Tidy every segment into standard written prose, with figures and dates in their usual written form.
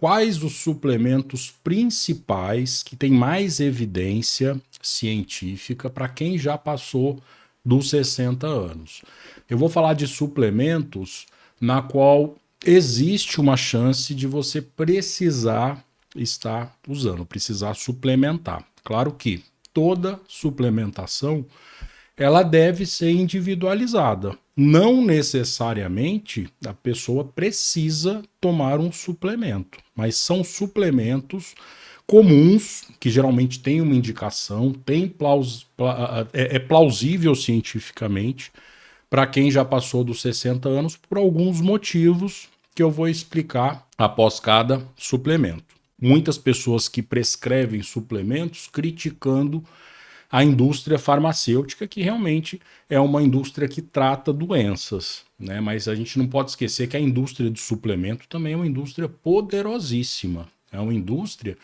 Quais os suplementos principais que têm mais evidência científica para quem já passou dos 60 anos? Eu vou falar de suplementos na qual existe uma chance de você precisar estar usando, precisar suplementar. Claro que toda suplementação ela deve ser individualizada. Não necessariamente a pessoa precisa tomar um suplemento, mas são suplementos comuns, que geralmente têm uma indicação, é plausível cientificamente para quem já passou dos 60 anos por alguns motivos que eu vou explicar após cada suplemento. Muitas pessoas que prescrevem suplementos criticando a indústria farmacêutica, que realmente é uma indústria que trata doenças, né? Mas a gente não pode esquecer que a indústria de suplemento também é uma indústria poderosíssima. É uma indústria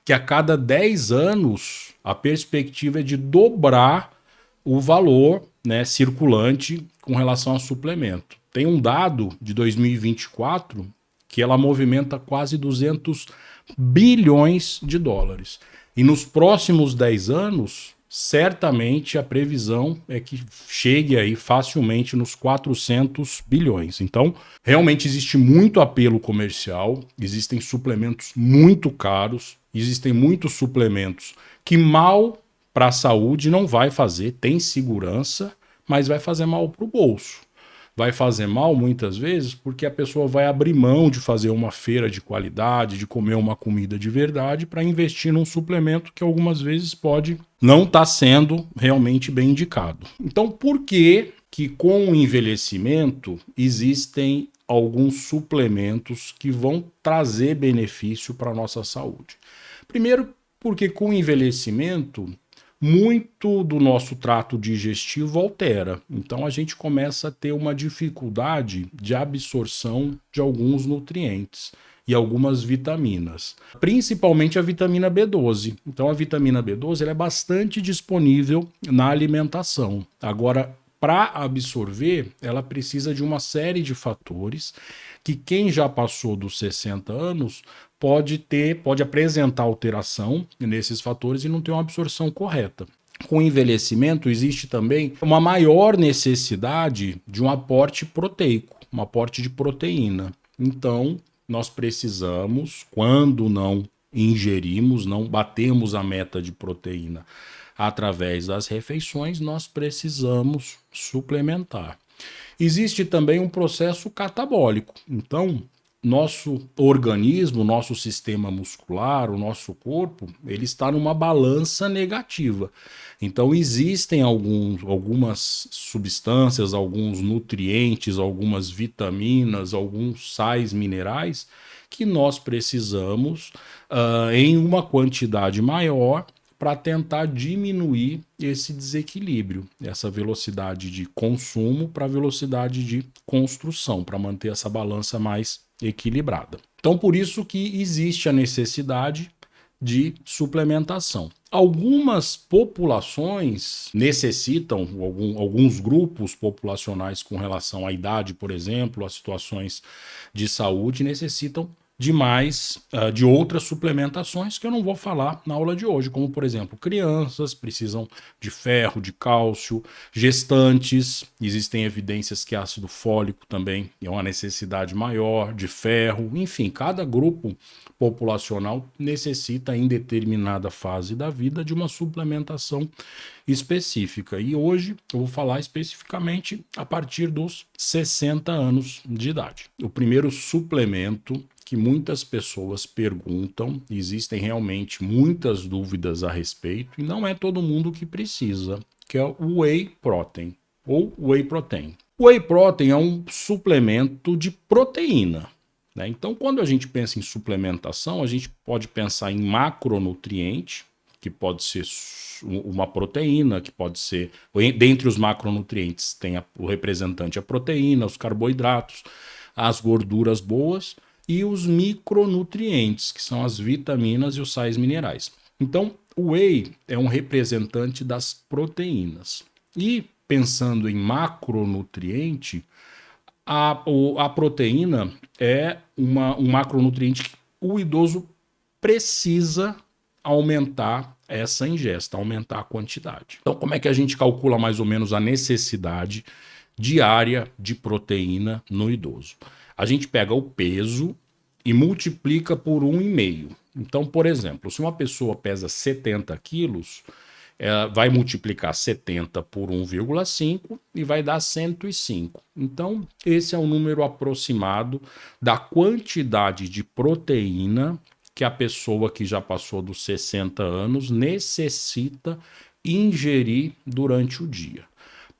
que a cada 10 anos a perspectiva é de dobrar o valor, né, circulante com relação a suplemento. Tem um dado de 2024 que ela movimenta quase 200 bilhões de dólares. E nos próximos 10 anos, certamente a previsão é que chegue aí facilmente nos 400 bilhões. Então, realmente existe muito apelo comercial, existem suplementos muito caros, existem muitos suplementos que mal para a saúde não vai fazer, tem segurança, mas vai fazer mal para o bolso. Vai fazer mal muitas vezes porque a pessoa vai abrir mão de fazer uma feira de qualidade, de comer uma comida de verdade para investir num suplemento que algumas vezes pode não estar sendo realmente bem indicado. Então, por que com o envelhecimento existem alguns suplementos que vão trazer benefício para a nossa saúde? Primeiro, porque com o envelhecimento muito do nosso trato digestivo altera. Então a gente começa a ter uma dificuldade de absorção de alguns nutrientes e algumas vitaminas, principalmente a vitamina B12. Então a vitamina B12 ela é bastante disponível na alimentação. Agora, para absorver, ela precisa de uma série de fatores que quem já passou dos 60 anos pode apresentar alteração nesses fatores e não ter uma absorção correta. Com o envelhecimento, existe também uma maior necessidade de um aporte proteico, um aporte de proteína. Então, nós precisamos, quando não ingerimos, não batemos a meta de proteína através das refeições, nós precisamos suplementar. Existe também um processo catabólico. Então, nosso organismo, nosso sistema muscular, o nosso corpo, ele está numa balança negativa. Então, existem algumas substâncias, alguns nutrientes, algumas vitaminas, alguns sais minerais que nós precisamos em uma quantidade maior para tentar diminuir esse desequilíbrio, essa velocidade de consumo para a velocidade de construção, para manter essa balança mais equilibrada. Então, por isso que existe a necessidade de suplementação. Algumas populações necessitam, alguns grupos populacionais com relação à idade, por exemplo, a situações de saúde, necessitam de outras suplementações que eu não vou falar na aula de hoje, como por exemplo, crianças precisam de ferro, de cálcio, gestantes, existem evidências que ácido fólico também é uma necessidade maior, de ferro, enfim, cada grupo populacional necessita em determinada fase da vida de uma suplementação específica. E hoje eu vou falar especificamente a partir dos 60 anos de idade. O primeiro suplemento que muitas pessoas perguntam, existem realmente muitas dúvidas a respeito, e não é todo mundo que precisa, que é o Whey Protein, ou Whey Protein. O Whey Protein é um suplemento de proteína, né? Então, quando a gente pensa em suplementação, a gente pode pensar em macronutriente, que pode ser uma proteína, que pode ser, dentre os macronutrientes, tem o representante a proteína, os carboidratos, as gorduras boas, e os micronutrientes, que são as vitaminas e os sais minerais. Então, o whey é um representante das proteínas. E pensando em macronutriente, a proteína é um macronutriente o idoso precisa aumentar essa ingesta, aumentar a quantidade. Então, como é que a gente calcula mais ou menos a necessidade diária de proteína no idoso? A gente pega o peso e multiplica por 1,5. Então, por exemplo, se uma pessoa pesa 70 quilos, vai multiplicar 70 por 1,5 e vai dar 105. Então, esse é o número aproximado da quantidade de proteína que a pessoa que já passou dos 60 anos necessita ingerir durante o dia.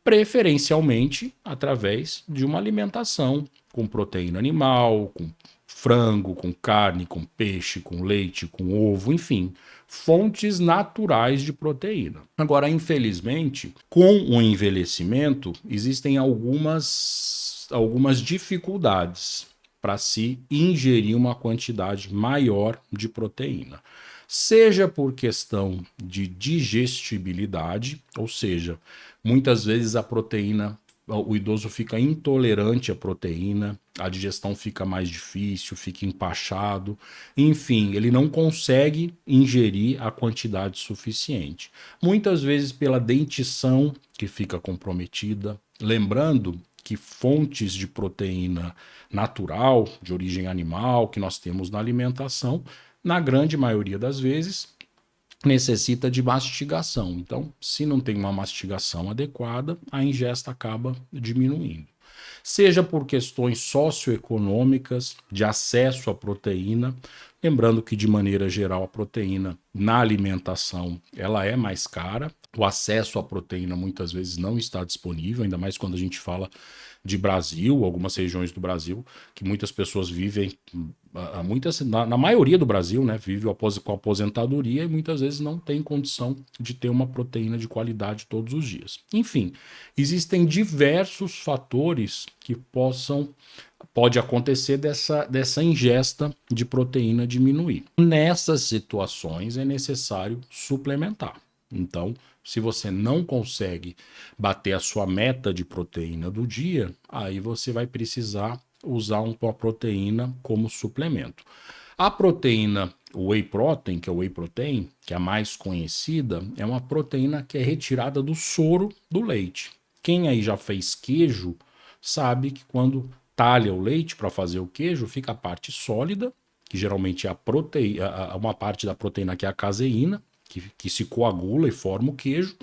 Preferencialmente através de uma alimentação com proteína animal, com frango, com carne, com peixe, com leite, com ovo, enfim, fontes naturais de proteína. Agora, infelizmente, com o envelhecimento, existem algumas dificuldades para se ingerir uma quantidade maior de proteína. Seja por questão de digestibilidade, ou seja, muitas vezes a proteína, o idoso fica intolerante à proteína, a digestão fica mais difícil, fica empachado, enfim, ele não consegue ingerir a quantidade suficiente. Muitas vezes pela dentição que fica comprometida, lembrando que fontes de proteína natural, de origem animal, que nós temos na alimentação, na grande maioria das vezes, necessita de mastigação. Então, se não tem uma mastigação adequada, a ingesta acaba diminuindo. Seja por questões socioeconômicas, de acesso à proteína, lembrando que de maneira geral a proteína na alimentação ela é mais cara, o acesso à proteína muitas vezes não está disponível, ainda mais quando a gente fala de Brasil, algumas regiões do Brasil, que muitas pessoas vivem, na maioria do Brasil, né, vive com aposentadoria e muitas vezes não tem condição de ter uma proteína de qualidade todos os dias. Enfim, existem diversos fatores que pode acontecer dessa ingesta de proteína diminuir. Nessas situações é necessário suplementar. Então, se você não consegue bater a sua meta de proteína do dia, aí você vai precisar usar uma proteína como suplemento. A proteína Whey Protein, que é o Whey Protein, que é a mais conhecida, é uma proteína que é retirada do soro do leite. Quem aí já fez queijo sabe que quando talha o leite para fazer o queijo, fica a parte sólida, que geralmente é a proteína, uma parte da proteína que é a caseína, que se coagula e forma o queijo,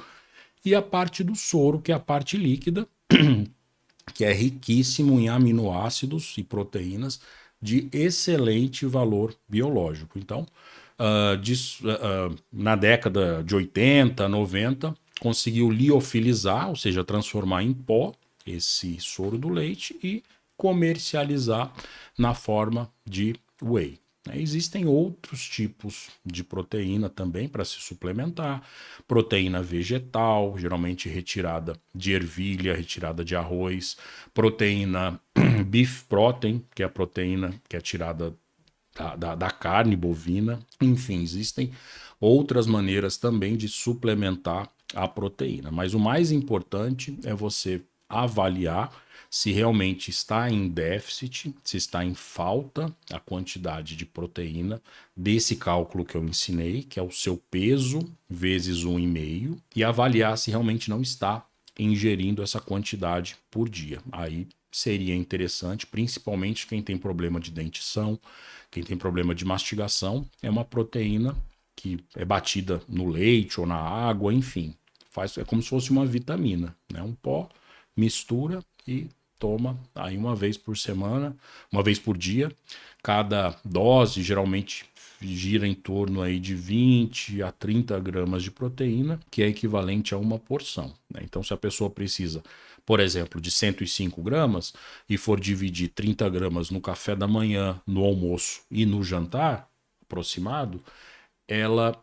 e a parte do soro, que é a parte líquida, que é riquíssimo em aminoácidos e proteínas de excelente valor biológico. Então, na década de 80, 90, conseguiu liofilizar, ou seja, transformar em pó esse soro do leite e comercializar na forma de whey. Existem outros tipos de proteína também para se suplementar. Proteína vegetal, geralmente retirada de ervilha, retirada de arroz. Proteína beef protein, que é a proteína que é tirada da carne bovina. Enfim, existem outras maneiras também de suplementar a proteína. Mas o mais importante é você avaliar se realmente está em déficit, se está em falta a quantidade de proteína desse cálculo que eu ensinei, que é o seu peso vezes 1,5, e avaliar se realmente não está ingerindo essa quantidade por dia. Aí seria interessante, principalmente quem tem problema de dentição, quem tem problema de mastigação, é uma proteína que é batida no leite ou na água, enfim, é como se fosse uma vitamina, né? Um pó, mistura e toma aí uma vez por semana, uma vez por dia. Cada dose geralmente gira em torno aí de 20 a 30 gramas de proteína, que é equivalente a uma porção, né? Então, se a pessoa precisa, por exemplo, de 105 gramas e for dividir 30 gramas no café da manhã, no almoço e no jantar aproximado, ela,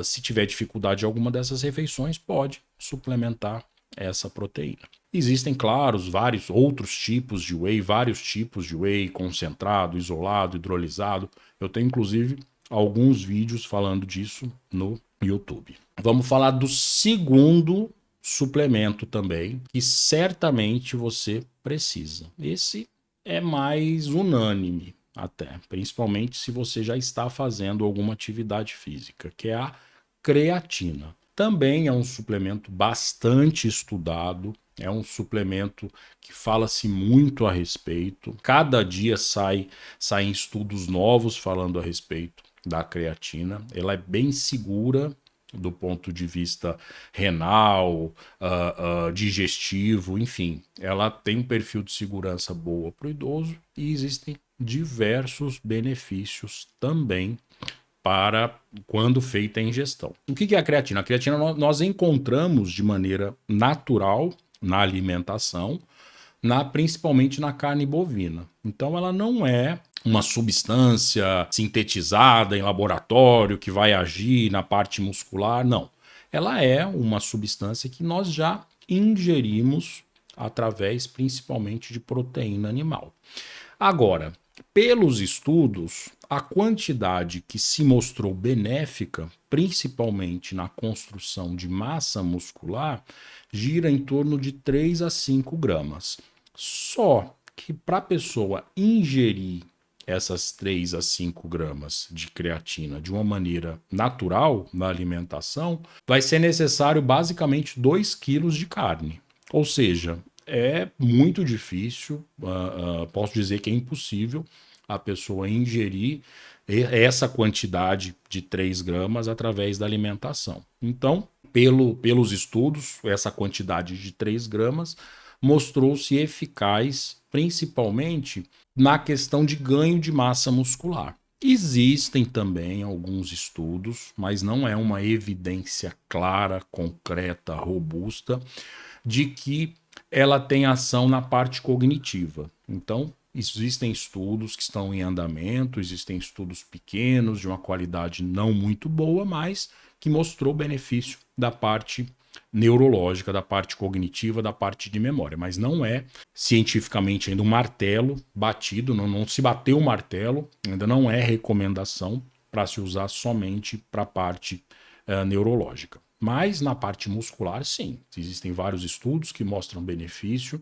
se tiver dificuldade em alguma dessas refeições, pode suplementar essa proteína. Existem, claro, vários outros tipos de whey concentrado, isolado, hidrolisado. Eu tenho, inclusive, alguns vídeos falando disso no YouTube. Vamos falar do segundo suplemento também, que certamente você precisa. Esse é mais unânime. até, principalmente se você já está fazendo alguma atividade física, que é a creatina. Também é um suplemento bastante estudado, é um suplemento que fala-se muito a respeito. Cada dia saem estudos novos falando a respeito da creatina. Ela é bem segura do ponto de vista renal, digestivo, enfim. Ela tem um perfil de segurança boa para o idoso e existem diversos benefícios também para quando feita a ingestão. O que é a creatina? A creatina nós encontramos de maneira natural na alimentação, principalmente na carne bovina. Então ela não é uma substância sintetizada em laboratório que vai agir na parte muscular, não. Ela é uma substância que nós já ingerimos através principalmente de proteína animal. Agora, pelos estudos, a quantidade que se mostrou benéfica, principalmente na construção de massa muscular, gira em torno de 3 a 5 gramas. Só que para a pessoa ingerir essas 3 a 5 gramas de creatina de uma maneira natural na alimentação, vai ser necessário basicamente 2 quilos de carne. Ou seja, é muito difícil, posso dizer que é impossível a pessoa ingerir essa quantidade de 3 gramas através da alimentação. Então, pelos estudos, essa quantidade de 3 gramas mostrou-se eficaz, principalmente na questão de ganho de massa muscular. Existem também alguns estudos, mas não é uma evidência clara, concreta, robusta, de que ela tem ação na parte cognitiva. Então, existem estudos que estão em andamento, existem estudos pequenos, de uma qualidade não muito boa, mas que mostrou benefício da parte neurológica, da parte cognitiva, da parte de memória. Mas não é cientificamente ainda um martelo batido, não se bateu o martelo, ainda não é recomendação para se usar somente para a parte neurológica. Mas na parte muscular, sim. Existem vários estudos que mostram benefício.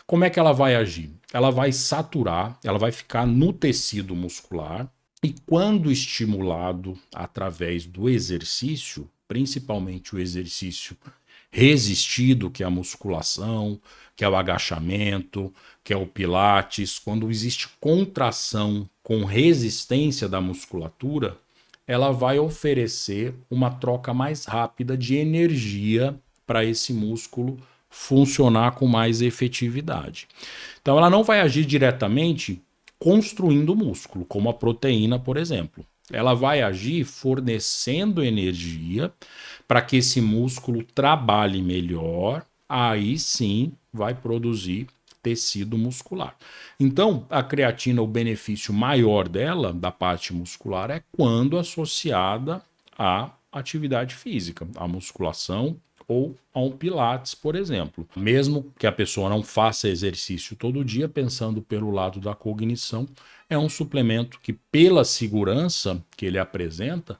Como é que ela vai agir? Ela vai saturar, ela vai ficar no tecido muscular e quando estimulado através do exercício, principalmente o exercício resistido, que é a musculação, que é o agachamento, que é o pilates, quando existe contração com resistência da musculatura, ela vai oferecer uma troca mais rápida de energia para esse músculo funcionar com mais efetividade. Então ela não vai agir diretamente construindo músculo, como a proteína, por exemplo. Ela vai agir fornecendo energia para que esse músculo trabalhe melhor, aí sim vai produzir tecido muscular. Então, a creatina, o benefício maior dela, da parte muscular, é quando associada à atividade física, à musculação ou a um pilates, por exemplo. Mesmo que a pessoa não faça exercício todo dia, pensando pelo lado da cognição, é um suplemento que, pela segurança que ele apresenta,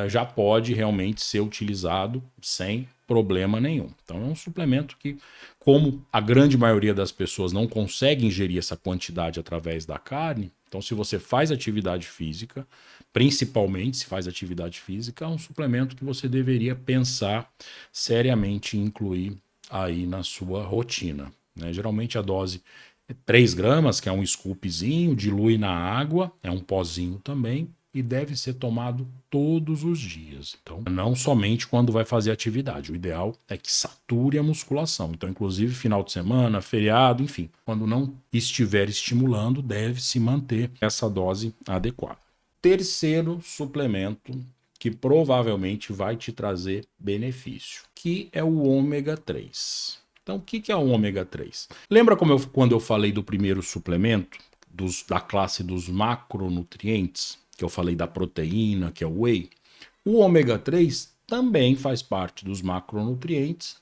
já pode realmente ser utilizado sem problema nenhum. Então é um suplemento que, como a grande maioria das pessoas não consegue ingerir essa quantidade através da carne, então se você faz atividade física, principalmente se faz atividade física, é um suplemento que você deveria pensar seriamente em incluir aí na sua rotina, né? Geralmente a dose é 3 gramas, que é um scoopzinho, dilui na água, é um pozinho também, e deve ser tomado todos os dias. Então, não somente quando vai fazer atividade. O ideal é que sature a musculação. Então, inclusive, final de semana, feriado, enfim, quando não estiver estimulando, deve-se manter essa dose adequada. Terceiro suplemento que provavelmente vai te trazer benefício, que é o ômega 3. Então, o que é o ômega 3? Lembra quando eu falei do primeiro suplemento, da classe dos macronutrientes, que eu falei da proteína, que é o whey? O ômega 3 também faz parte dos macronutrientes,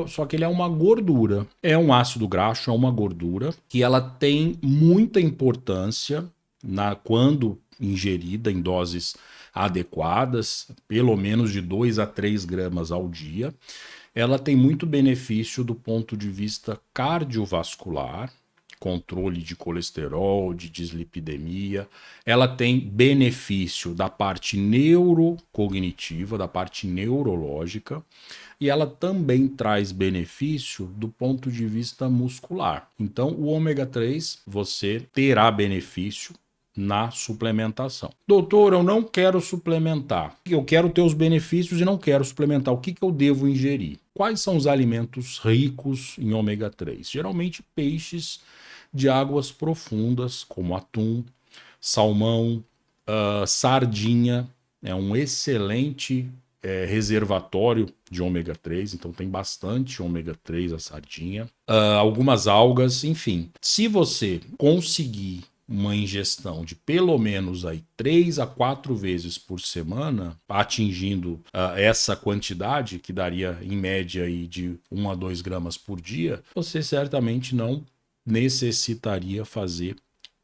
só que ele é uma gordura. É um ácido graxo, é uma gordura, que ela tem muita importância quando ingerida em doses adequadas, pelo menos de 2 a 3 gramas ao dia. Ela tem muito benefício do ponto de vista cardiovascular, controle de colesterol, de dislipidemia. Ela tem benefício da parte neurocognitiva, da parte neurológica, e ela também traz benefício do ponto de vista muscular. Então, o ômega 3 você terá benefício na suplementação. Doutor, eu não quero suplementar. Eu quero ter os benefícios e não quero suplementar. O que eu devo ingerir? Quais são os alimentos ricos em ômega 3? Geralmente peixes de águas profundas, como atum, salmão, sardinha. É um excelente reservatório de ômega 3, então tem bastante ômega 3 a sardinha. Algumas algas, enfim. Se você conseguir uma ingestão de pelo menos aí 3 a 4 vezes por semana, atingindo essa quantidade, que daria em média aí de 1 a 2 gramas por dia, você certamente não necessitaria fazer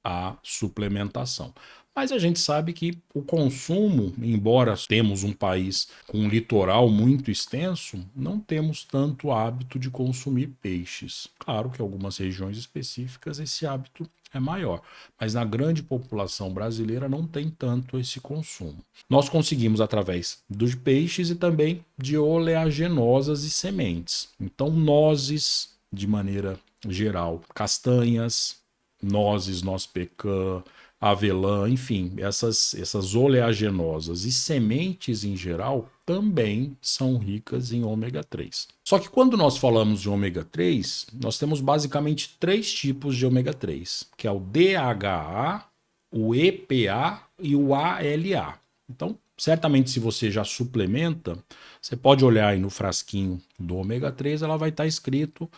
a suplementação. Mas a gente sabe que o consumo, embora temos um país com um litoral muito extenso, não temos tanto hábito de consumir peixes. Claro que em algumas regiões específicas esse hábito é maior, mas na grande população brasileira não tem tanto esse consumo. Nós conseguimos através dos peixes e também de oleaginosas e sementes. Então, nozes, de maneira geral, castanhas, nozes, noz pecan, avelã, enfim, essas oleaginosas e sementes em geral também são ricas em ômega 3. Só que quando nós falamos de ômega 3, nós temos basicamente 3 tipos de ômega 3, que é o DHA, o EPA e o ALA. Então, certamente se você já suplementa, você pode olhar aí no frasquinho do ômega 3, ela vai estar escrito,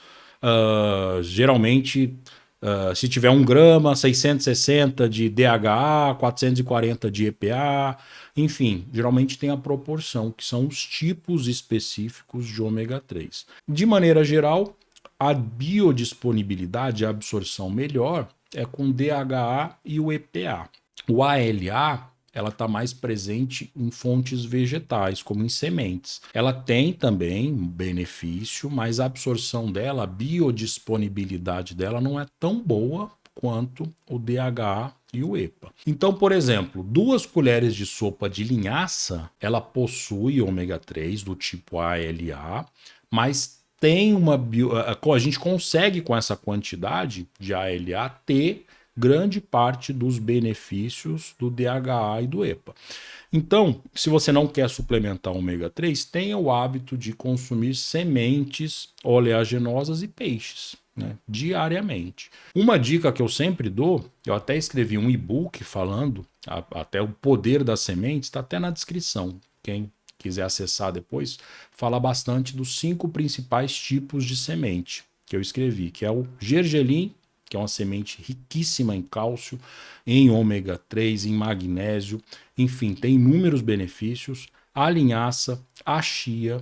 geralmente, se tiver 1 grama, 660 de DHA, 440 de EPA, enfim, geralmente tem a proporção, que são os tipos específicos de ômega 3. De maneira geral, a biodisponibilidade, a absorção melhor é com DHA e o EPA. O ALA, ela está mais presente em fontes vegetais, como em sementes. Ela tem também benefício, mas a absorção dela, a biodisponibilidade dela não é tão boa quanto o DHA e o EPA. Então, por exemplo, 2 colheres de sopa de linhaça, ela possui ômega 3 do tipo ALA, mas tem a gente consegue com essa quantidade de ALA ter grande parte dos benefícios do DHA e do EPA. Então, se você não quer suplementar ômega 3, tenha o hábito de consumir sementes oleaginosas e peixes, né, diariamente. Uma dica que eu sempre dou, eu até escrevi um e-book falando, até o poder das sementes, está até na descrição. Quem quiser acessar depois, fala bastante dos 5 principais tipos de semente que eu escrevi, que é o gergelim, que é uma semente riquíssima em cálcio, em ômega 3, em magnésio, enfim, tem inúmeros benefícios. A linhaça, a chia,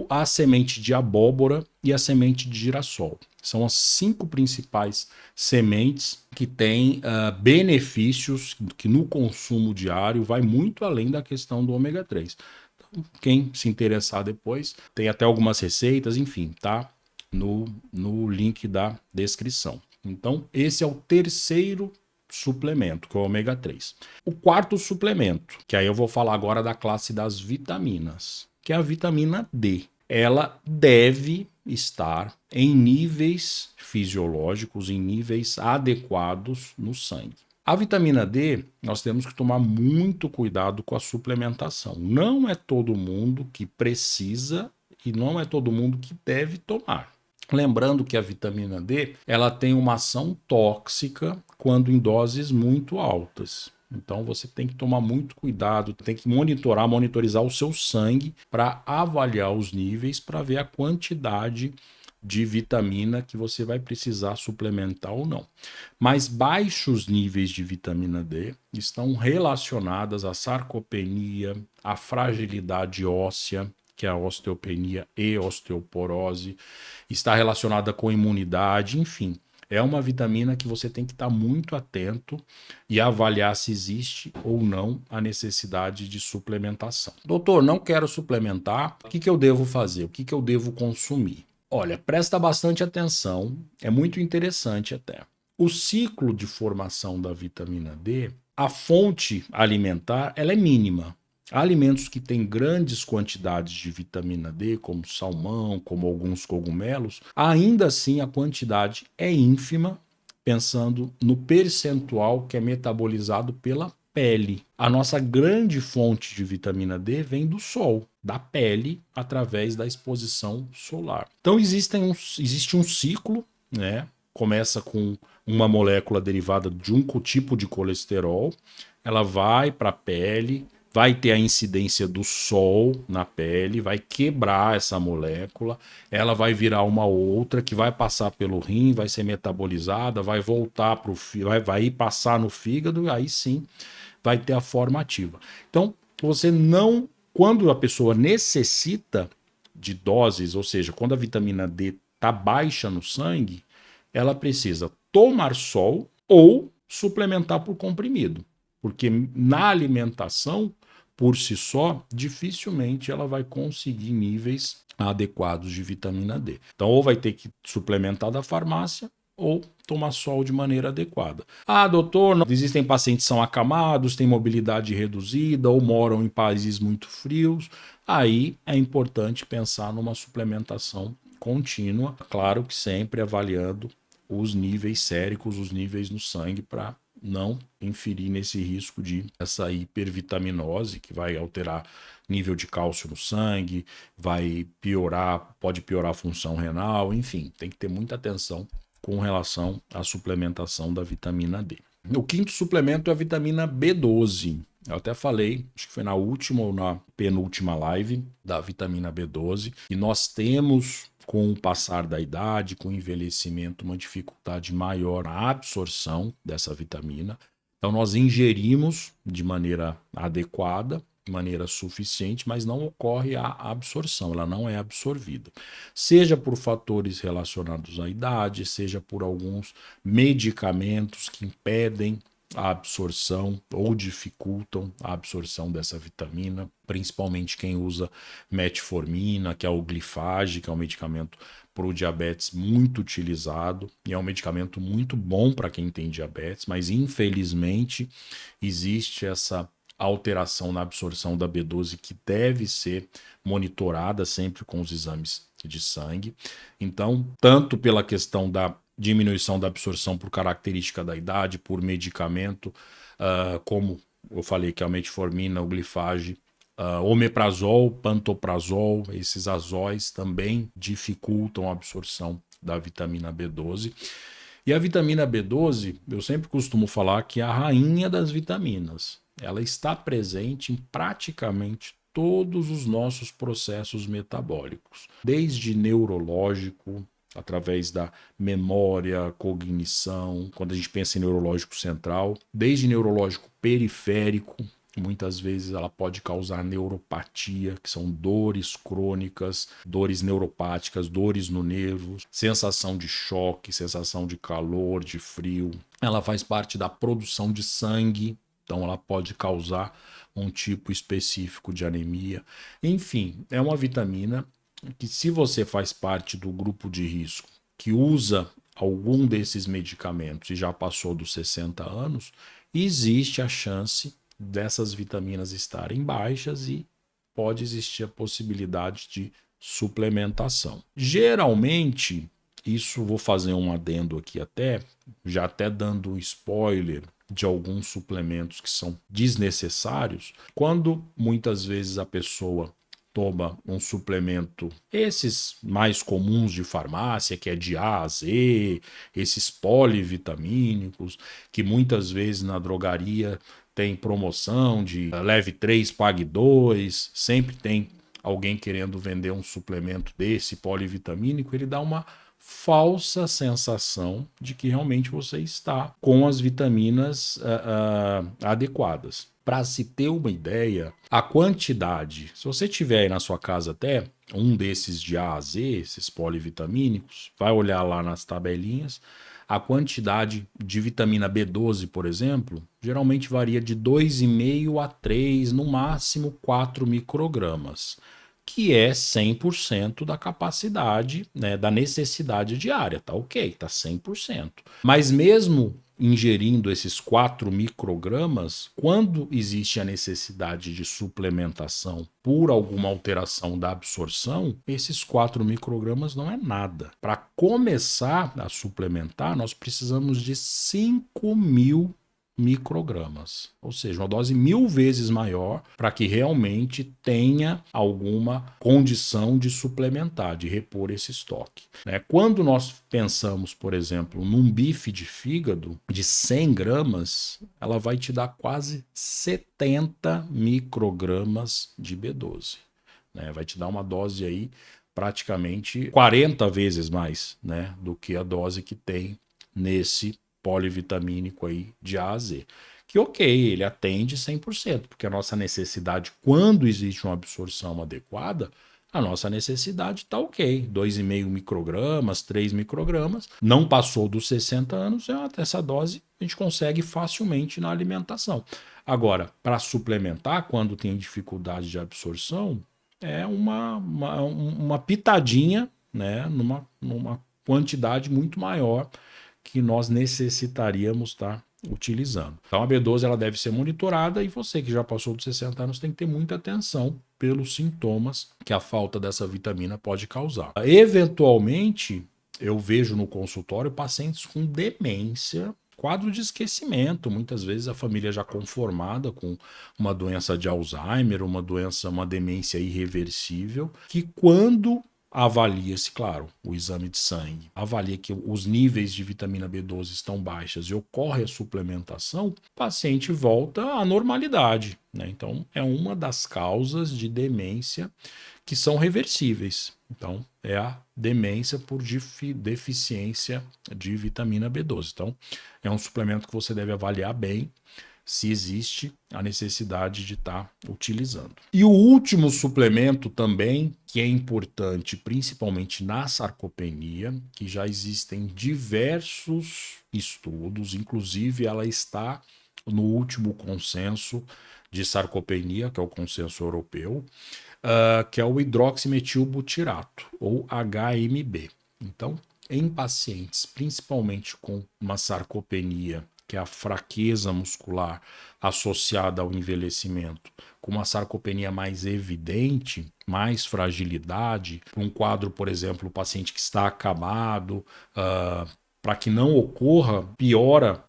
a semente de abóbora e a semente de girassol. São as 5 principais sementes que têm benefícios que no consumo diário vai muito além da questão do ômega 3. Então, quem se interessar depois, tem até algumas receitas, enfim, tá? No link da descrição. Então, esse é o terceiro suplemento, que é o ômega 3. O quarto suplemento, que aí eu vou falar agora da classe das vitaminas, que é a vitamina D. Ela deve estar em níveis fisiológicos, em níveis adequados no sangue. A vitamina D, nós temos que tomar muito cuidado com a suplementação. Não é todo mundo que precisa e não é todo mundo que deve tomar. Lembrando que a vitamina D, ela tem uma ação tóxica quando em doses muito altas. Então você tem que tomar muito cuidado, tem que monitorizar o seu sangue para avaliar os níveis, para ver a quantidade de vitamina que você vai precisar suplementar ou não. Mas baixos níveis de vitamina D estão relacionadas à sarcopenia, à fragilidade óssea, que é a osteopenia e osteoporose, está relacionada com imunidade, enfim. É uma vitamina que você tem que estar muito atento e avaliar se existe ou não a necessidade de suplementação. Doutor, não quero suplementar, o que eu devo fazer? O que eu devo consumir? Olha, presta bastante atenção, é muito interessante até. O ciclo de formação da vitamina D, a fonte alimentar, ela é mínima. Há alimentos que têm grandes quantidades de vitamina D, como salmão, como alguns cogumelos, ainda assim a quantidade é ínfima, pensando no percentual que é metabolizado pela pele. A nossa grande fonte de vitamina D vem do sol, da pele, através da exposição solar. Então existe um ciclo, né? Começa com uma molécula derivada de um tipo de colesterol, ela vai para a pele, vai ter a incidência do sol na pele, vai quebrar essa molécula, ela vai virar uma outra que vai passar pelo rim, vai ser metabolizada, vai voltar para o fígado, vai ir passar no fígado, e aí sim vai ter a forma ativa. Então, você não, quando a pessoa necessita de doses, ou seja, quando a vitamina D está baixa no sangue, ela precisa tomar sol ou suplementar por comprimido. Porque na alimentação, por si só, dificilmente ela vai conseguir níveis adequados de vitamina D. Então, ou vai ter que suplementar da farmácia, ou tomar sol de maneira adequada. Ah, doutor, não existem pacientes que são acamados, têm mobilidade reduzida ou moram em países muito frios. Aí é importante pensar numa suplementação contínua, claro que sempre avaliando os níveis séricos, os níveis no sangue, para não inferir nesse risco de essa hipervitaminose que vai alterar nível de cálcio no sangue, vai piorar, pode piorar a função renal, enfim, tem que ter muita atenção com relação à suplementação da vitamina D. O quinto suplemento é a vitamina B12. Eu até falei, acho que foi na última ou na penúltima live da vitamina B12, e nós temos, com o passar da idade, com o envelhecimento, uma dificuldade maior na absorção dessa vitamina. Então, nós ingerimos de maneira adequada, de maneira suficiente, mas não ocorre a absorção, ela não é absorvida. Seja por fatores relacionados à idade, seja por alguns medicamentos que impedem a absorção ou dificultam a absorção dessa vitamina, principalmente quem usa metformina, que é o glifage, que é um medicamento para o diabetes muito utilizado e é um medicamento muito bom para quem tem diabetes, mas infelizmente existe essa alteração na absorção da B12 que deve ser monitorada sempre com os exames de sangue. Então, tanto pela questão da diminuição da absorção por característica da idade, por medicamento, como eu falei que é a metformina, o glifage, omeprazol, pantoprazol, esses azóis também dificultam a absorção da vitamina B12. E a vitamina B12, eu sempre costumo falar que é a rainha das vitaminas. Ela está presente em praticamente todos os nossos processos metabólicos, desde neurológico, através da memória, cognição, quando a gente pensa em neurológico central, desde neurológico periférico, muitas vezes ela pode causar neuropatia, que são dores crônicas, dores neuropáticas, dores no nervo, sensação de choque, sensação de calor, de frio. Ela faz parte da produção de sangue, então ela pode causar um tipo específico de anemia. Enfim, é uma vitamina que, se você faz parte do grupo de risco que usa algum desses medicamentos e já passou dos 60 anos, existe a chance dessas vitaminas estarem baixas e pode existir a possibilidade de suplementação. Geralmente, isso vou fazer um adendo aqui já até dando um spoiler de alguns suplementos que são desnecessários, quando muitas vezes a pessoa toma um suplemento, esses mais comuns de farmácia, que é de A a Z, esses polivitamínicos, que muitas vezes na drogaria tem promoção de leve 3, pague 2, sempre tem alguém querendo vender um suplemento desse polivitamínico, ele dá uma falsa sensação de que realmente você está com as vitaminas adequadas. Para se ter uma ideia, a quantidade, se você tiver aí na sua casa até um desses de A a Z, esses polivitamínicos, vai olhar lá nas tabelinhas, a quantidade de vitamina B12, por exemplo, geralmente varia de 2,5 a 3, no máximo 4 microgramas. que é 100% da capacidade, né, da necessidade diária, tá ok, tá 100%. Mas mesmo ingerindo esses 4 microgramas, quando existe a necessidade de suplementação por alguma alteração da absorção, esses 4 microgramas não é nada. Para começar a suplementar, nós precisamos de 5.000 microgramas, ou seja, uma dose 1.000 vezes maior para que realmente tenha alguma condição de suplementar, de repor esse estoque. Quando nós pensamos, por exemplo, num bife de fígado de 100 gramas, ela vai te dar quase 70 microgramas de B12. Vai te dar uma dose aí praticamente 40 vezes mais, do que a dose que tem nesse polivitamínico aí de A a Z. Que ok, ele atende 100%, porque a nossa necessidade, quando existe uma absorção adequada, a nossa necessidade está ok. 2,5 microgramas, 3 microgramas, não passou dos 60 anos, essa dose a gente consegue facilmente na alimentação. Agora, para suplementar, quando tem dificuldade de absorção, é uma pitadinha, numa quantidade muito maior que nós necessitaríamos estar utilizando. Então a B12 ela deve ser monitorada e você que já passou dos 60 anos tem que ter muita atenção pelos sintomas que a falta dessa vitamina pode causar. Eventualmente, eu vejo no consultório pacientes com demência, quadro de esquecimento, muitas vezes a família já conformada com uma doença de Alzheimer, uma demência irreversível, que quando avalia-se, claro, o exame de sangue, avalia que os níveis de vitamina B12 estão baixas e ocorre a suplementação, o paciente volta à normalidade. Então, é uma das causas de demência que são reversíveis. Então, é a demência por deficiência de vitamina B12. Então, é um suplemento que você deve avaliar bem se existe a necessidade de estar utilizando. E o último suplemento também, que é importante, principalmente na sarcopenia, que já existem diversos estudos, inclusive ela está no último consenso de sarcopenia, que é o consenso europeu, que é o hidroximetilbutirato, ou HMB. Então, em pacientes, principalmente com uma sarcopenia, que é a fraqueza muscular associada ao envelhecimento, com uma sarcopenia mais evidente, mais fragilidade, um quadro, por exemplo, o paciente que está acamado, para que não ocorra piora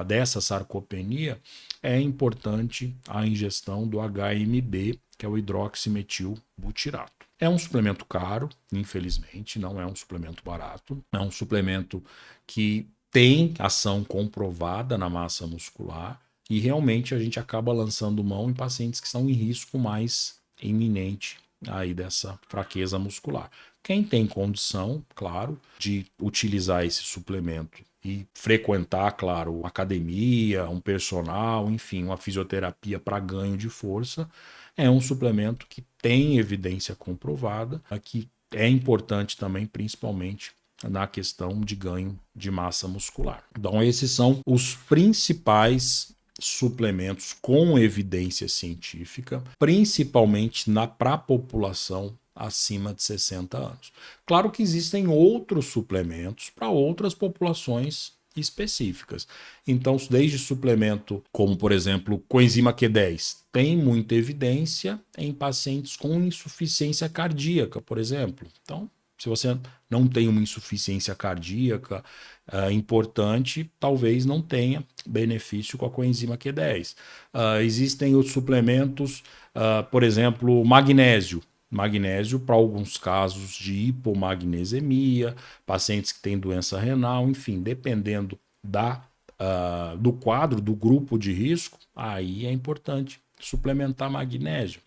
dessa sarcopenia, é importante a ingestão do HMB, que é o hidroximetilbutirato. É um suplemento caro, infelizmente, não é um suplemento barato, é um suplemento que tem ação comprovada na massa muscular e realmente a gente acaba lançando mão em pacientes que estão em risco mais iminente aí dessa fraqueza muscular. Quem tem condição, claro, de utilizar esse suplemento e frequentar, claro, academia, um personal, enfim, uma fisioterapia para ganho de força, é um suplemento que tem evidência comprovada, que é importante também, principalmente na questão de ganho de massa muscular. Então, esses são os principais suplementos com evidência científica, principalmente para a população acima de 60 anos. Claro que existem outros suplementos para outras populações específicas. Então, desde suplemento como, por exemplo, coenzima Q10, tem muita evidência em pacientes com insuficiência cardíaca, por exemplo. Então, se você não tem uma insuficiência cardíaca importante, talvez não tenha benefício com a coenzima Q10. Existem os suplementos, por exemplo, magnésio. Magnésio para alguns casos de hipomagnesemia, pacientes que têm doença renal, enfim, dependendo do quadro, do grupo de risco, aí é importante suplementar magnésio.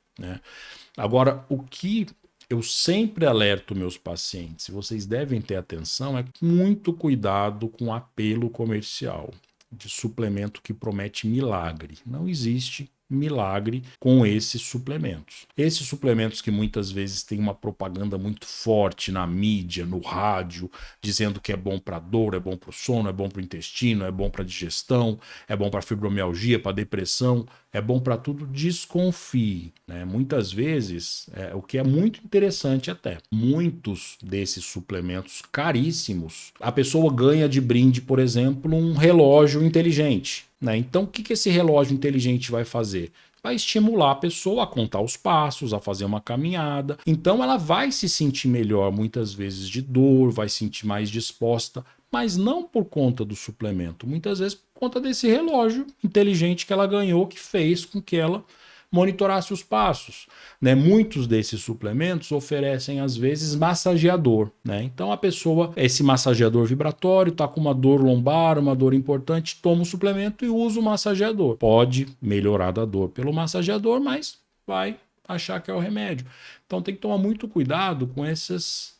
Agora, o que eu sempre alerto meus pacientes, e vocês devem ter atenção, é muito cuidado com o apelo comercial de suplemento que promete milagre. Não existe milagre com esses suplementos. Esses suplementos que muitas vezes têm uma propaganda muito forte na mídia, no rádio, dizendo que é bom para dor, é bom para o sono, é bom para o intestino, é bom para a digestão, é bom para fibromialgia, para depressão, é bom para tudo, desconfie, né? Muitas vezes, o que é muito interessante até, muitos desses suplementos caríssimos, a pessoa ganha de brinde, por exemplo, um relógio inteligente, né? Então, o que esse relógio inteligente vai fazer? Vai estimular a pessoa a contar os passos, a fazer uma caminhada. Então, ela vai se sentir melhor, muitas vezes de dor, vai se sentir mais disposta, mas não por conta do suplemento, muitas vezes por conta desse relógio inteligente que ela ganhou, que fez com que ela monitorasse os passos, né? Muitos desses suplementos oferecem, às vezes, massageador, né? Então a pessoa, esse massageador vibratório, está com uma dor lombar, uma dor importante, toma o suplemento e usa o massageador. Pode melhorar da dor pelo massageador, mas vai achar que é o remédio. Então tem que tomar muito cuidado com essas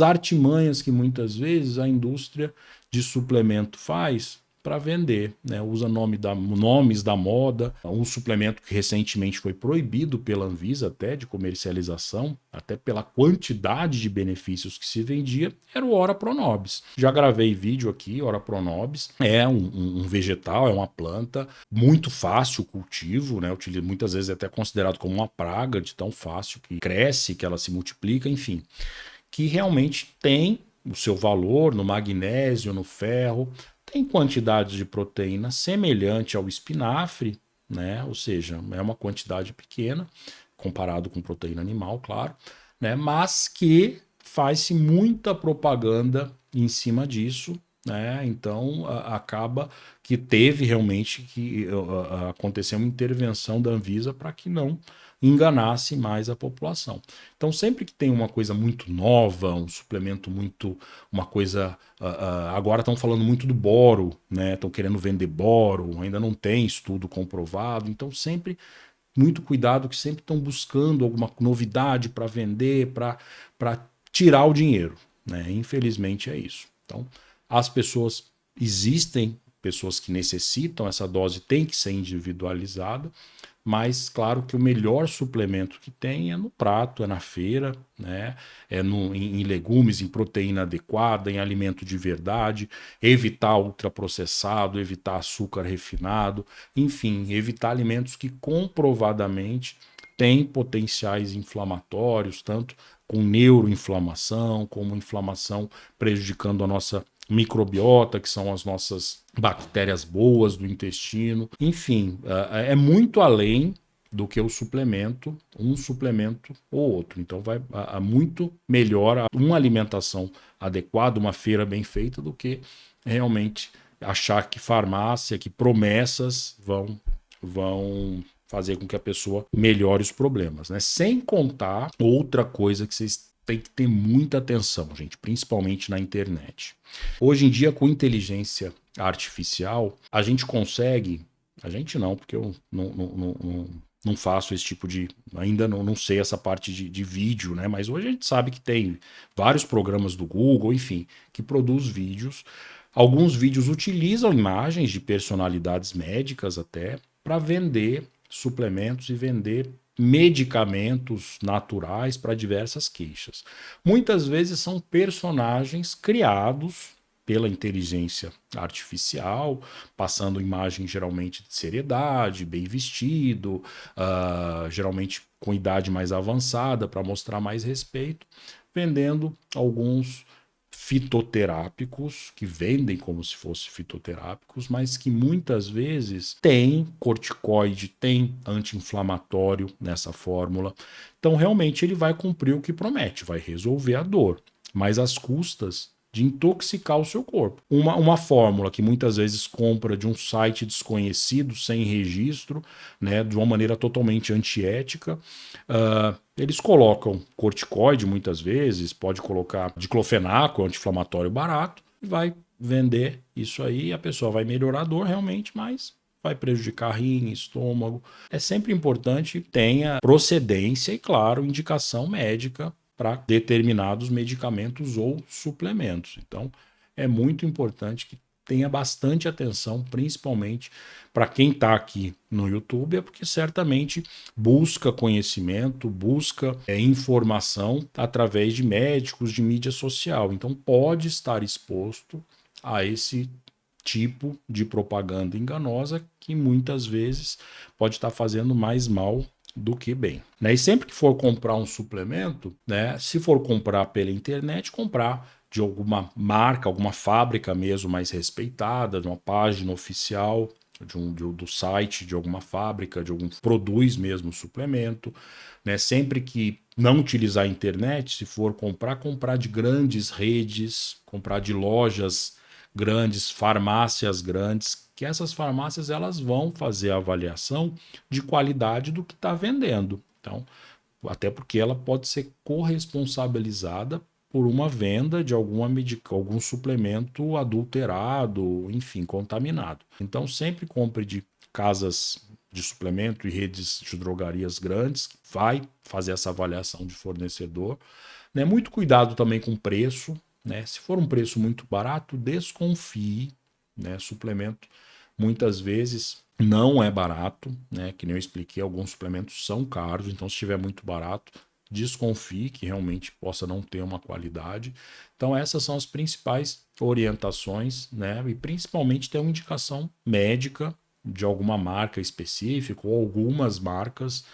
artimanhas que muitas vezes a indústria de suplemento faz para vender, né? Usa nomes da moda. Um suplemento que recentemente foi proibido pela Anvisa até de comercialização, até pela quantidade de benefícios que se vendia, era o Ora Pronobis. Já gravei vídeo aqui, Ora Pronobis. É um vegetal, é uma planta, muito fácil o cultivo, né? Muitas vezes é até considerado como uma praga de tão fácil que cresce, que ela se multiplica, enfim. Que realmente tem o seu valor no magnésio, no ferro, tem quantidade de proteína semelhante ao espinafre, né? Ou seja, é uma quantidade pequena, comparado com proteína animal, claro, né? Mas que faz-se muita propaganda em cima disso, né? Então acaba que teve realmente que acontecer uma intervenção da Anvisa para que não enganasse mais a população. Então, sempre que tem uma coisa muito nova, um suplemento muito, uma coisa, agora estão falando muito do boro, né? Estão querendo vender boro, ainda não tem estudo comprovado. Então, sempre muito cuidado, que sempre estão buscando alguma novidade para vender, para tirar o dinheiro, né? Infelizmente é isso. Então, as pessoas existem pessoas que necessitam, essa dose tem que ser individualizada, mas claro que o melhor suplemento que tem é no prato, é na feira, né? Em legumes, em proteína adequada, em alimento de verdade, evitar ultraprocessado, evitar açúcar refinado, enfim, evitar alimentos que comprovadamente têm potenciais inflamatórios, tanto com neuroinflamação, como inflamação prejudicando a nossa microbiota, que são as nossas bactérias boas do intestino. Enfim, é muito além do que o suplemento, um suplemento ou outro. Então vai muito melhor uma alimentação adequada, uma feira bem feita, do que realmente achar que farmácia, que promessas vão fazer com que a pessoa melhore os problemas, né? Sem contar outra coisa que vocês têm que ter muita atenção, gente, principalmente na internet. Hoje em dia, com inteligência artificial, a gente consegue, a gente não, porque eu não faço esse tipo de, ainda não sei essa parte de vídeo, né? Mas hoje a gente sabe que tem vários programas do Google, enfim, que produz vídeos. Alguns vídeos utilizam imagens de personalidades médicas até para vender suplementos e vender medicamentos naturais para diversas queixas. Muitas vezes são personagens criados pela inteligência artificial, passando imagem geralmente de seriedade, bem vestido, geralmente com idade mais avançada para mostrar mais respeito, vendendo alguns fitoterápicos, que vendem como se fossem fitoterápicos, mas que muitas vezes tem corticoide, tem anti-inflamatório nessa fórmula. Então, realmente, ele vai cumprir o que promete, vai resolver a dor, mas às custas de intoxicar o seu corpo. Uma fórmula que muitas vezes compra de um site desconhecido, sem registro, né, de uma maneira totalmente antiética. Eles colocam corticoide muitas vezes, pode colocar diclofenaco, anti-inflamatório barato, e vai vender isso aí, a pessoa vai melhorar a dor realmente, mas vai prejudicar rim, estômago. É sempre importante que tenha procedência e, claro, indicação médica para determinados medicamentos ou suplementos. Então, é muito importante que tenha bastante atenção, principalmente para quem está aqui no YouTube, é porque certamente busca conhecimento, busca informação através de médicos, de mídia social. Então pode estar exposto a esse tipo de propaganda enganosa que muitas vezes pode estar fazendo mais mal do que bem. E sempre que for comprar um suplemento, se for comprar pela internet, comprar de alguma marca, alguma fábrica mesmo mais respeitada, de uma página oficial, do site de alguma fábrica, de algum produz mesmo suplemento. Sempre que não utilizar a internet, se for comprar de grandes redes, comprar de lojas grandes, farmácias grandes, que essas farmácias elas vão fazer a avaliação de qualidade do que está vendendo. Então, até porque ela pode ser corresponsabilizada por uma venda de algum suplemento adulterado, enfim, contaminado. Então, sempre compre de casas de suplemento e redes de drogarias grandes, que vai fazer essa avaliação de fornecedor. Muito cuidado também com o preço. Se for um preço muito barato, desconfie. Suplemento muitas vezes não é barato, que nem eu expliquei, alguns suplementos são caros, então se estiver muito barato, desconfie que realmente possa não ter uma qualidade. Então essas são as principais orientações, e principalmente ter uma indicação médica de alguma marca específica ou algumas marcas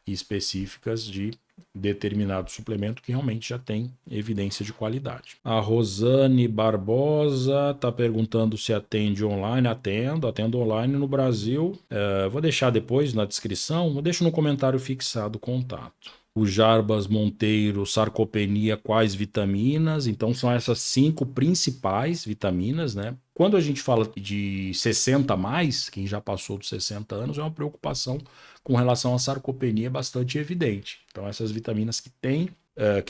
específicas de determinado suplemento que realmente já tem evidência de qualidade. A Rosane Barbosa está perguntando se atende online. Atendo online no Brasil. Vou deixar depois na descrição, eu deixo no comentário fixado o contato. O Jarbas Monteiro, sarcopenia, quais vitaminas? Então são essas 5 principais vitaminas, Quando a gente fala de 60 a mais, quem já passou dos 60 anos, é uma preocupação com relação à sarcopenia bastante evidente. Então essas vitaminas que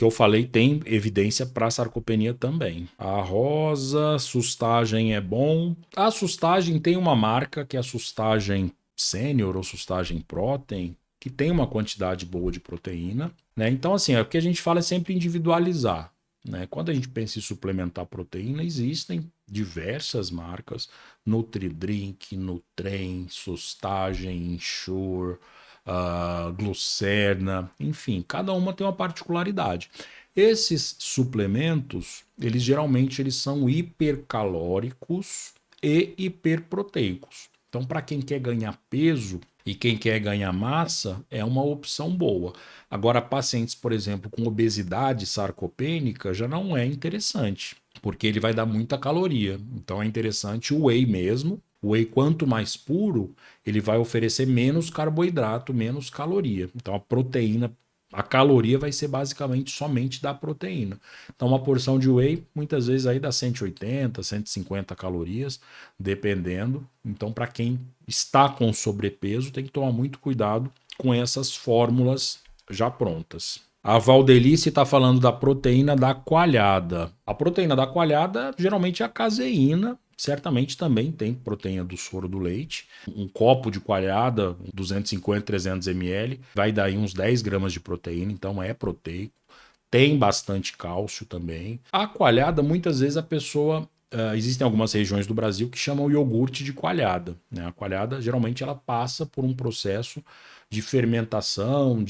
eu falei, tem evidência para sarcopenia também. A rosa, sustagem é bom. A sustagem tem uma marca que é a sustagem sênior ou sustagem protein, que tem uma quantidade boa de proteína. Então, assim, o que a gente fala é sempre individualizar. Quando a gente pensa em suplementar proteína, existem diversas marcas, Nutridrink, Nutrem, Sustagem, Ensure, Glucerna, enfim, cada uma tem uma particularidade. Esses suplementos, eles são hipercalóricos e hiperproteicos. Então, para quem quer ganhar peso e quem quer ganhar massa, é uma opção boa. Agora, pacientes, por exemplo, com obesidade sarcopênica, já não é interessante, porque ele vai dar muita caloria. Então, é interessante o whey mesmo. O whey, quanto mais puro, ele vai oferecer menos carboidrato, menos caloria. Então, a caloria vai ser basicamente somente da proteína. Então, uma porção de whey, muitas vezes aí dá 180, 150 calorias, dependendo. Então, para quem está com sobrepeso, tem que tomar muito cuidado com essas fórmulas já prontas. A Valdelice está falando da proteína da coalhada. A proteína da coalhada geralmente é a caseína. Certamente também tem proteína do soro do leite. Um copo de coalhada, 250, 300 ml, vai dar aí uns 10 gramas de proteína, então é proteico. Tem bastante cálcio também. A coalhada, muitas vezes a pessoa... existem algumas regiões do Brasil que chamam iogurte de coalhada. A coalhada, geralmente, ela passa por um processo de fermentação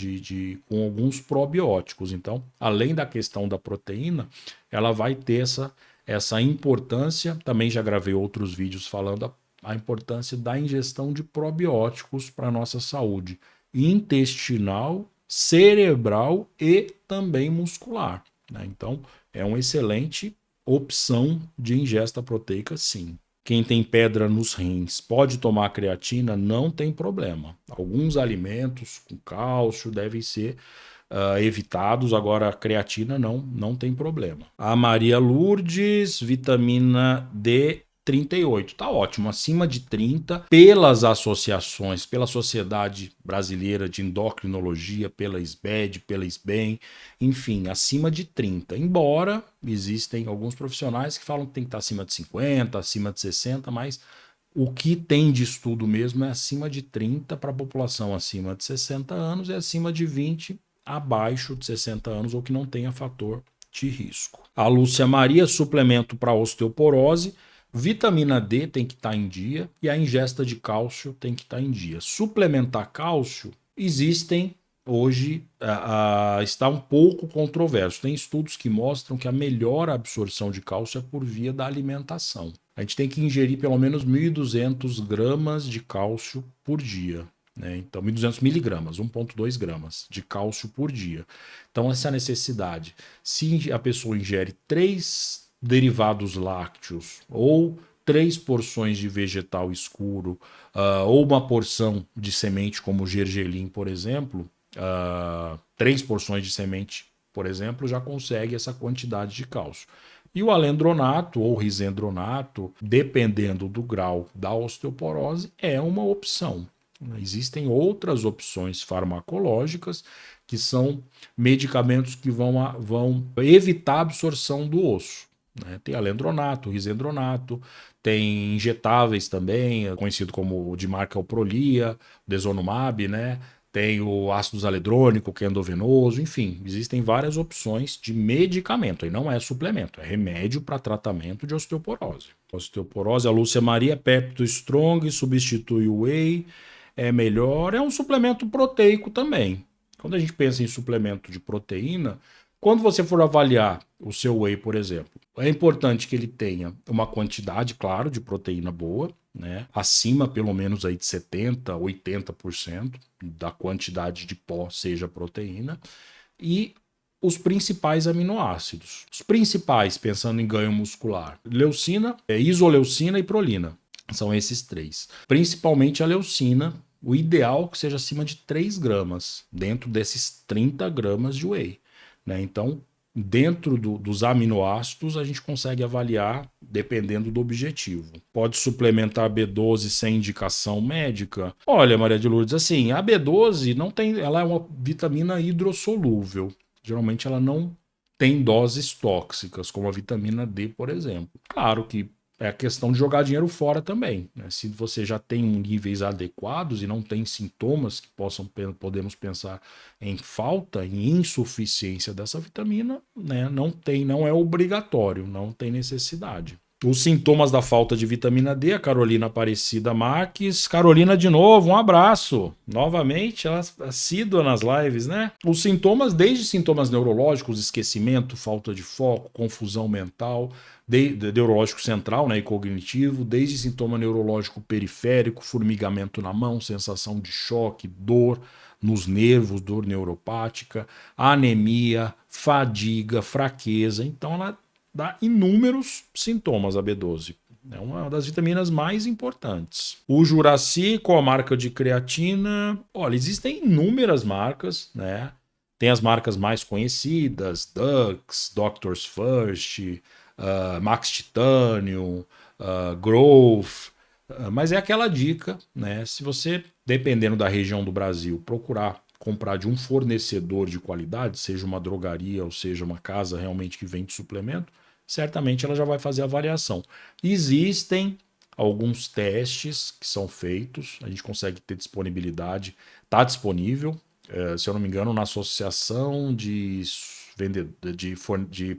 com alguns probióticos. Então, além da questão da proteína, ela vai ter essa importância. Também já gravei outros vídeos falando a importância da ingestão de probióticos para a nossa saúde intestinal, cerebral e também muscular. Então, é uma excelente opção de ingesta proteica, sim. Quem tem pedra nos rins pode tomar creatina? Não tem problema. Alguns alimentos com cálcio devem ser evitados, agora a creatina não tem problema. A Maria Lourdes, vitamina D38, tá ótimo, acima de 30, pelas associações, pela Sociedade Brasileira de Endocrinologia, pela SBED, pela SBEM, enfim, acima de 30. Embora existem alguns profissionais que falam que tem que estar acima de 50, acima de 60, mas o que tem de estudo mesmo é acima de 30 para a população acima de 60 anos e acima de 20 abaixo de 60 anos ou que não tenha fator de risco. A Lúcia Maria, suplemento para osteoporose, Vitamina D tem que estar em dia e a ingesta de cálcio tem que estar em dia. Suplementar cálcio, existem hoje, está um pouco controverso. Tem estudos que mostram que a melhor absorção de cálcio é por via da alimentação. A gente tem que ingerir pelo menos 1.200 gramas de cálcio por dia. Né? Então, 1.200 miligramas, 1,2 gramas de cálcio por dia. Então, essa necessidade. Se a pessoa ingere 3 derivados lácteos ou 3 porções de vegetal escuro, ou uma porção de semente como o gergelim, por exemplo, 3 porções de semente, por exemplo, já consegue essa quantidade de cálcio. E o alendronato ou risendronato, dependendo do grau da osteoporose, é uma opção. Existem outras opções farmacológicas que são medicamentos que vão evitar a absorção do osso. Né? Tem alendronato, risendronato, tem injetáveis também, conhecido como de marca Prolia, Desonumab, né? Tem o ácido zaledrônico, que é endovenoso, enfim, existem várias opções de medicamento, e não é suplemento, é remédio para tratamento de osteoporose. Osteoporose, a Lúcia Maria, Pepto Strong, substitui o whey, é melhor, é um suplemento proteico também. Quando a gente pensa em suplemento de proteína, quando você for avaliar o seu whey, por exemplo, é importante que ele tenha uma quantidade, claro, de proteína boa, né? Acima pelo menos aí de 70%, 80% da quantidade de pó seja proteína, e os principais aminoácidos. Os principais, pensando em ganho muscular, leucina, isoleucina e prolina. São esses 3. Principalmente a leucina, o ideal que seja acima de 3 gramas, dentro desses 30 gramas de whey. Né? Então, dentro dos aminoácidos, a gente consegue avaliar dependendo do objetivo. Pode suplementar B12 sem indicação médica? Olha, Maria de Lourdes, assim, a B12 não tem, ela é uma vitamina hidrossolúvel. Geralmente ela não tem doses tóxicas, como a vitamina D, por exemplo. Claro que é a questão de jogar dinheiro fora também. Né? Se você já tem níveis adequados e não tem sintomas que podemos pensar em falta, em insuficiência dessa vitamina, né? Não é obrigatório, não tem necessidade. Os sintomas da falta de vitamina D, a Carolina Aparecida Marques. Carolina, de novo, um abraço. Novamente, ela assídua nas lives, né? Os sintomas, desde sintomas neurológicos, esquecimento, falta de foco, confusão mental, neurológico central, né, e cognitivo, desde sintoma neurológico periférico, formigamento na mão, sensação de choque, dor nos nervos, dor neuropática, anemia, fadiga, fraqueza. Então ela dá inúmeros sintomas, a B12. É uma das vitaminas mais importantes. O Juraci, com a marca de creatina. Olha, existem inúmeras marcas, né? Tem as marcas mais conhecidas, Dux, Doctor's First, Max Titanium, Growth. Mas é aquela dica, né? Se você, dependendo da região do Brasil, procurar comprar de um fornecedor de qualidade, seja uma drogaria ou seja uma casa realmente que vende suplemento, certamente ela já vai fazer a avaliação. Existem alguns testes que são feitos, a gente consegue ter disponibilidade, está disponível, se eu não me engano, na Associação de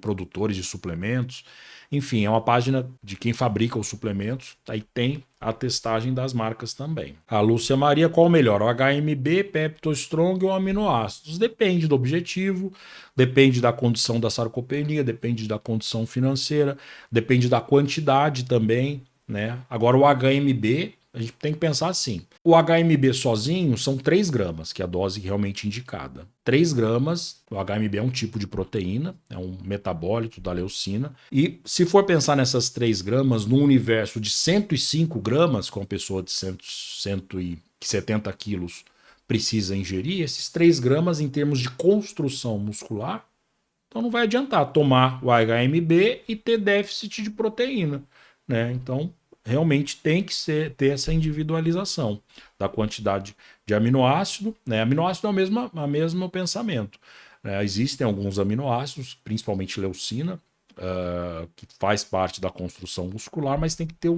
Produtores de Suplementos. Enfim, é uma página de quem fabrica os suplementos, aí tem a testagem das marcas também. A Lúcia Maria, qual o melhor? O HMB, Pepto Strong ou aminoácidos? Depende do objetivo, depende da condição da sarcopenia, depende da condição financeira, depende da quantidade também, né? Agora o HMB, a gente tem que pensar assim, o HMB sozinho são 3 gramas, que é a dose realmente indicada. 3 gramas, o HMB é um tipo de proteína, é um metabólito da leucina, e se for pensar nessas 3 gramas num universo de 105 gramas, com uma pessoa de 170 quilos precisa ingerir, esses 3 gramas em termos de construção muscular, então não vai adiantar tomar o HMB e ter déficit de proteína, né? Então, realmente tem que ter essa individualização da quantidade de aminoácido, né? Aminoácido é o mesmo pensamento. Existem alguns aminoácidos, principalmente leucina, que faz parte da construção muscular, mas tem que ter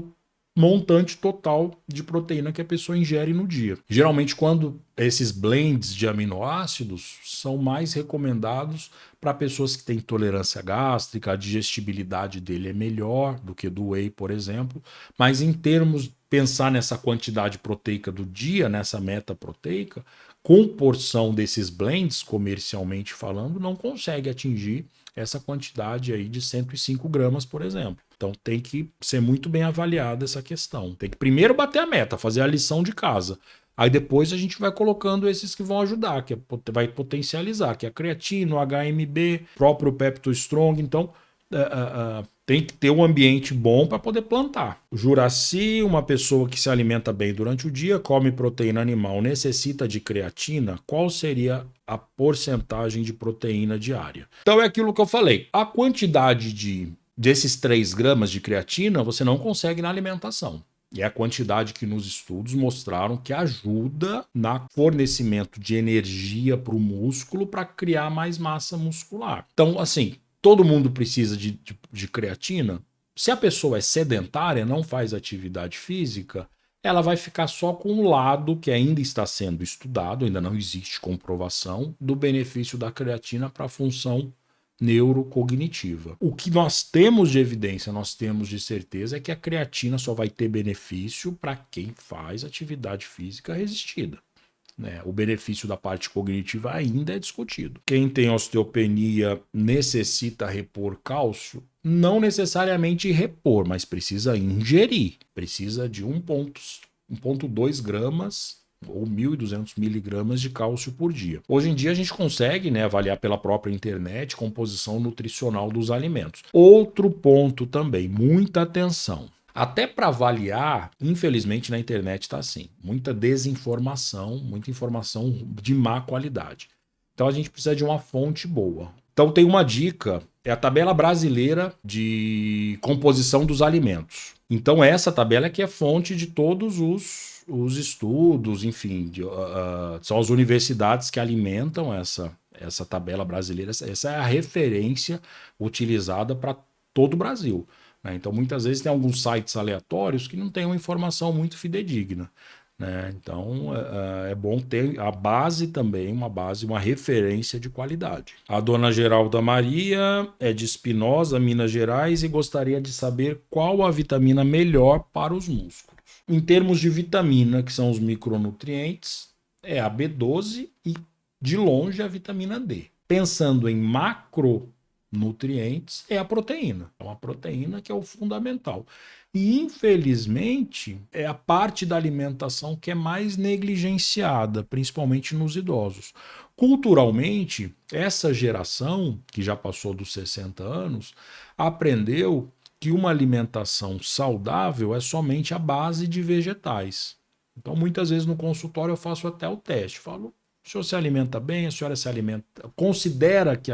montante total de proteína que a pessoa ingere no dia. Geralmente, quando esses blends de aminoácidos são mais recomendados para pessoas que têm intolerância gástrica, a digestibilidade dele é melhor do que do whey, por exemplo, mas em termos pensar nessa quantidade proteica do dia, nessa meta proteica, com porção desses blends, comercialmente falando, não consegue atingir essa quantidade aí de 105 gramas, por exemplo. Então tem que ser muito bem avaliada essa questão. Tem que primeiro bater a meta, fazer a lição de casa. Aí depois a gente vai colocando esses que vão ajudar, que vai potencializar, que é a creatina, o HMB, próprio Pepto Strong. Então tem que ter um ambiente bom para poder plantar. O Juraci, uma pessoa que se alimenta bem durante o dia, come proteína animal, necessita de creatina, qual seria a porcentagem de proteína diária? Então é aquilo que eu falei. A quantidade desses 3 gramas de creatina você não consegue na alimentação. E é a quantidade que nos estudos mostraram que ajuda no fornecimento de energia para o músculo para criar mais massa muscular. Então, assim, todo mundo precisa de creatina. Se a pessoa é sedentária, não faz atividade física, ela vai ficar só com um lado que ainda está sendo estudado, ainda não existe comprovação do benefício da creatina para a função neurocognitiva. O que nós temos de evidência, nós temos de certeza é que a creatina só vai ter benefício para quem faz atividade física resistida. Né? O benefício da parte cognitiva ainda é discutido. Quem tem osteopenia necessita repor cálcio? Não necessariamente repor, mas precisa ingerir. Precisa de 1,2 gramas ou 1.200 miligramas de cálcio por dia. Hoje em dia a gente consegue, né, avaliar pela própria internet composição nutricional dos alimentos. Outro ponto também, muita atenção. Até para avaliar, infelizmente na internet está assim, muita desinformação, muita informação de má qualidade. Então a gente precisa de uma fonte boa. Então tem uma dica, é a tabela brasileira de composição dos alimentos. Então essa tabela é que é fonte de todos os estudos, enfim, são as universidades que alimentam essa tabela brasileira. Essa é a referência utilizada para todo o Brasil. Né? Então, muitas vezes tem alguns sites aleatórios que não têm uma informação muito fidedigna. Né? Então, é bom ter a base também, uma referência de qualidade. A dona Geralda Maria é de Espinosa, Minas Gerais, e gostaria de saber qual a vitamina melhor para os músculos. Em termos de vitamina, que são os micronutrientes, é a B12 e, de longe, a vitamina D. Pensando em macronutrientes, é a proteína. É uma proteína que é o fundamental. E, infelizmente, é a parte da alimentação que é mais negligenciada, principalmente nos idosos. Culturalmente, essa geração, que já passou dos 60 anos, aprendeu que uma alimentação saudável é somente a base de vegetais. Então, muitas vezes no consultório eu faço até o teste. Falo, o senhor se alimenta bem? A senhora se alimenta, considera que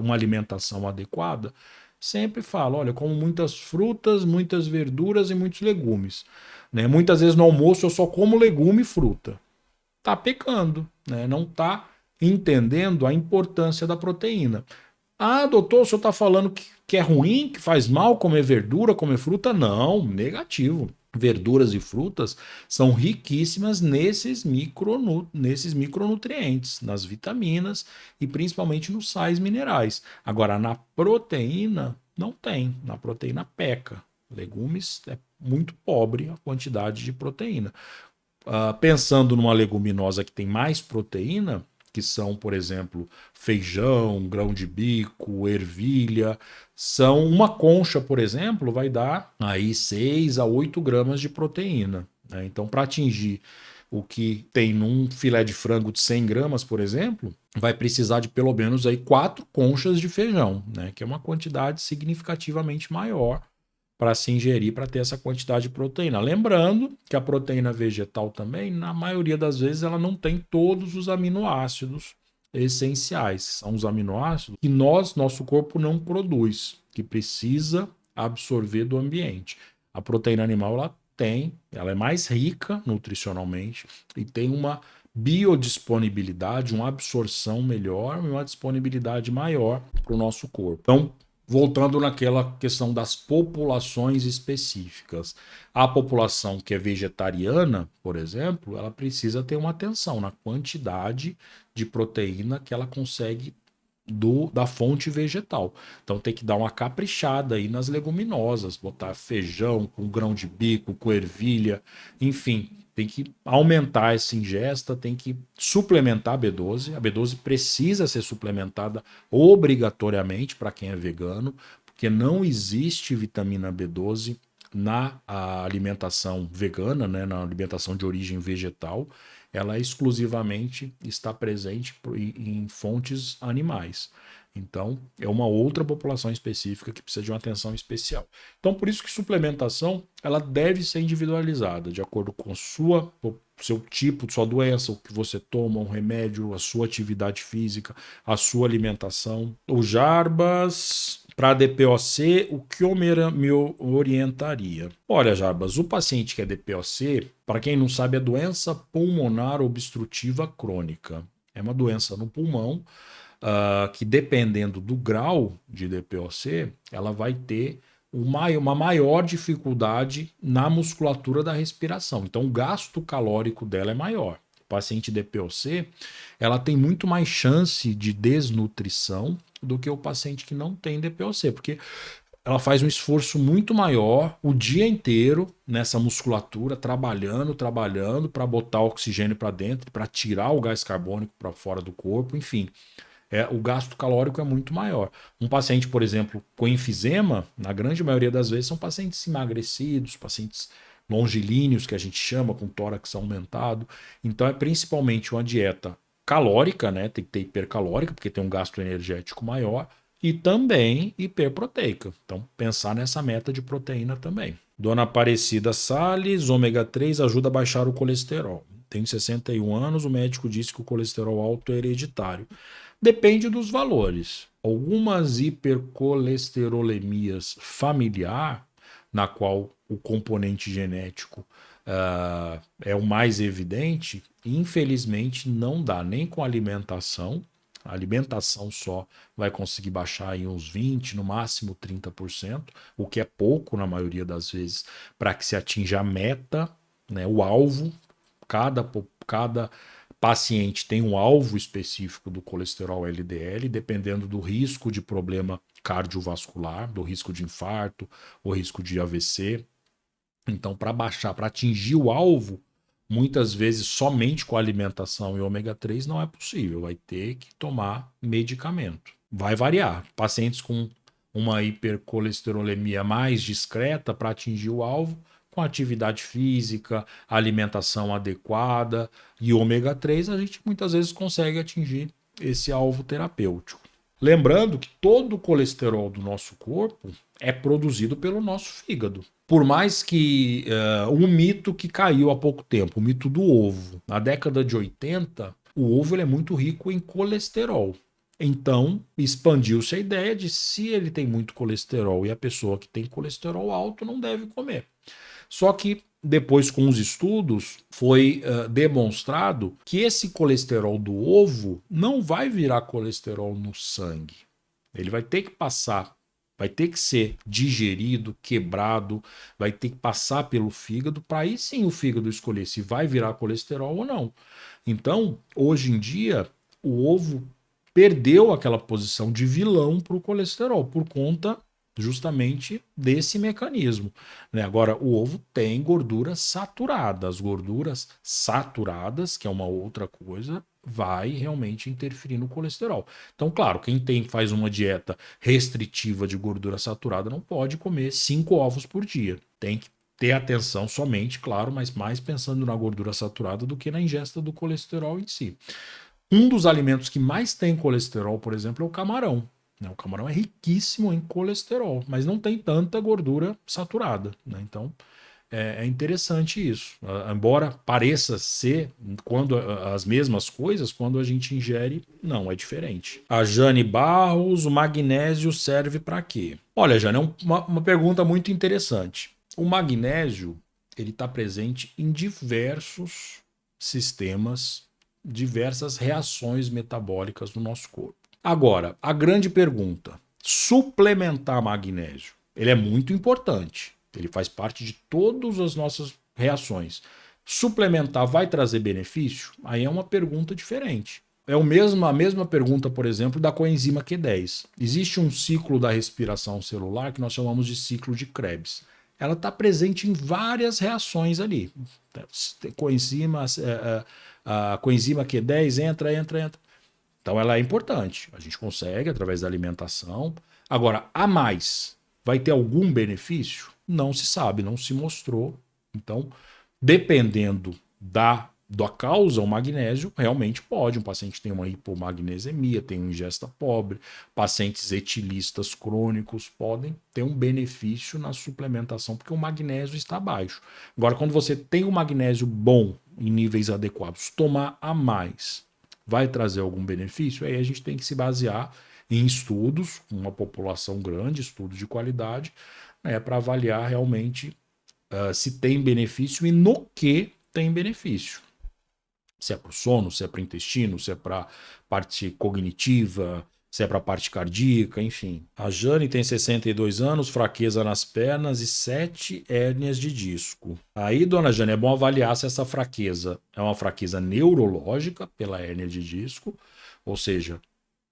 uma alimentação adequada? Sempre falo, olha, como muitas frutas, muitas verduras e muitos legumes. Né? Muitas vezes no almoço eu só como legume e fruta. Está pecando, né? Não está entendendo a importância da proteína. Ah, doutor, o senhor está falando que é ruim, que faz mal comer verdura, comer fruta? Não, negativo. Verduras e frutas são riquíssimas nesses micronutrientes, nas vitaminas e principalmente nos sais minerais. Agora, na proteína, não tem. Na proteína peca. Legumes é muito pobre a quantidade de proteína. Pensando numa leguminosa que tem mais proteína, que são, por exemplo, feijão, grão de bico, ervilha, são uma concha, por exemplo, vai dar aí 6 a 8 gramas de proteína. Né? Então, para atingir o que tem num filé de frango de 100 gramas, por exemplo, vai precisar de pelo menos aí 4 conchas de feijão, né? Que é uma quantidade significativamente maior para se ingerir, para ter essa quantidade de proteína. Lembrando que a proteína vegetal também, na maioria das vezes, ela não tem todos os aminoácidos essenciais. São os aminoácidos que nosso corpo não produz, que precisa absorver do ambiente. A proteína animal, ela é mais rica nutricionalmente e tem uma biodisponibilidade, uma absorção melhor e uma disponibilidade maior para o nosso corpo. Então, voltando naquela questão das populações específicas. A população que é vegetariana, por exemplo, ela precisa ter uma atenção na quantidade de proteína que ela consegue da fonte vegetal. Então tem que dar uma caprichada aí nas leguminosas, botar feijão com grão de bico, com ervilha, enfim, tem que aumentar essa ingesta, tem que suplementar a B12. A B12 precisa ser suplementada obrigatoriamente para quem é vegano, porque não existe vitamina B12 na alimentação vegana, né, na alimentação de origem vegetal. Ela exclusivamente está presente em fontes animais. Então, é uma outra população específica que precisa de uma atenção especial. Então, por isso que suplementação ela deve ser individualizada, de acordo com o seu tipo, sua doença, o que você toma, um remédio, a sua atividade física, a sua alimentação. O Jarbas, para DPOC, o que eu me orientaria? Olha, Jarbas, o paciente que é DPOC, para quem não sabe, é doença pulmonar obstrutiva crônica. É uma doença no pulmão que, dependendo do grau de DPOC, ela vai ter uma maior dificuldade na musculatura da respiração. Então, o gasto calórico dela é maior. O paciente DPOC, ela tem muito mais chance de desnutrição do que o paciente que não tem DPOC, porque ela faz um esforço muito maior o dia inteiro nessa musculatura, trabalhando para botar oxigênio para dentro, para tirar o gás carbônico para fora do corpo, enfim. O gasto calórico é muito maior. Um paciente, por exemplo, com enfisema, na grande maioria das vezes, são pacientes emagrecidos, pacientes longilíneos, que a gente chama, com tórax aumentado. Então, é principalmente uma dieta calórica, né? Tem que ter hipercalórica, porque tem um gasto energético maior, e também hiperproteica. Então, pensar nessa meta de proteína também. Dona Aparecida Salles, ômega 3 ajuda a baixar o colesterol. Tenho 61 anos, o médico disse que o colesterol alto é hereditário. Depende dos valores. Algumas hipercolesterolemias familiar, na qual o componente genético é o mais evidente, infelizmente não dá nem com alimentação. A alimentação só vai conseguir baixar em uns 20%, no máximo 30%, o que é pouco na maioria das vezes, para que se atinja a meta, né, o alvo. Cada paciente tem um alvo específico do colesterol LDL, dependendo do risco de problema cardiovascular, do risco de infarto, o risco de AVC. Então, para baixar, para atingir o alvo, muitas vezes somente com alimentação e ômega 3 não é possível, vai ter que tomar medicamento. Vai variar. Pacientes com uma hipercolesterolemia mais discreta para atingir o alvo, com atividade física, alimentação adequada e ômega 3, a gente muitas vezes consegue atingir esse alvo terapêutico. Lembrando que todo o colesterol do nosso corpo é produzido pelo nosso fígado. Por mais que um mito que caiu há pouco tempo, o mito do ovo. Na década de 80, o ovo é muito rico em colesterol. Então, expandiu-se a ideia de se ele tem muito colesterol e a pessoa que tem colesterol alto não deve comer. Só que depois, com os estudos, foi demonstrado que esse colesterol do ovo não vai virar colesterol no sangue. Ele vai ter que passar, vai ter que ser digerido, quebrado, vai ter que passar pelo fígado, para aí sim o fígado escolher se vai virar colesterol ou não. Então, hoje em dia, o ovo perdeu aquela posição de vilão para o colesterol, por conta justamente desse mecanismo, né? Agora, o ovo tem gordura saturada. As gorduras saturadas, que é uma outra coisa, vai realmente interferir no colesterol. Então, claro, quem faz uma dieta restritiva de gordura saturada não pode comer 5 ovos por dia. Tem que ter atenção somente, claro, mas mais pensando na gordura saturada do que na ingesta do colesterol em si. Um dos alimentos que mais tem colesterol, por exemplo, é o camarão. O camarão é riquíssimo em colesterol, mas não tem tanta gordura saturada, né? Então é interessante isso. Embora pareça ser quando as mesmas coisas, quando a gente ingere, não, é diferente. A Jane Barros, o magnésio serve para quê? Olha, Jane, é uma pergunta muito interessante. O magnésio ele está presente em diversos sistemas, diversas reações metabólicas no nosso corpo. Agora, a grande pergunta: Suplementar magnésio, ele é muito importante. Ele faz parte de todas as nossas reações. Suplementar vai trazer benefício? Aí é uma pergunta diferente. É a mesma pergunta, por exemplo, da coenzima Q10. Existe um ciclo da respiração celular que nós chamamos de ciclo de Krebs. Ela está presente em várias reações ali. A coenzima Q10 entra. Então ela é importante. A gente consegue através da alimentação. Agora, a mais, vai ter algum benefício? Não se sabe, não se mostrou. Então, dependendo da causa, o magnésio realmente pode. Um paciente tem uma hipomagnesemia, tem uma ingesta pobre, pacientes etilistas crônicos podem ter um benefício na suplementação, porque o magnésio está baixo. Agora, quando você tem o magnésio bom, em níveis adequados, tomar a mais, vai trazer algum benefício? Aí a gente tem que se basear em estudos, uma população grande, estudos de qualidade, né, para avaliar realmente se tem benefício e no que tem benefício. Se é para o sono, se é para o intestino, se é para parte cognitiva, se é para a parte cardíaca, enfim. A Jane tem 62 anos, fraqueza nas pernas e 7 hérnias de disco. Aí, dona Jane, é bom avaliar se essa fraqueza é uma fraqueza neurológica pela hérnia de disco, ou seja,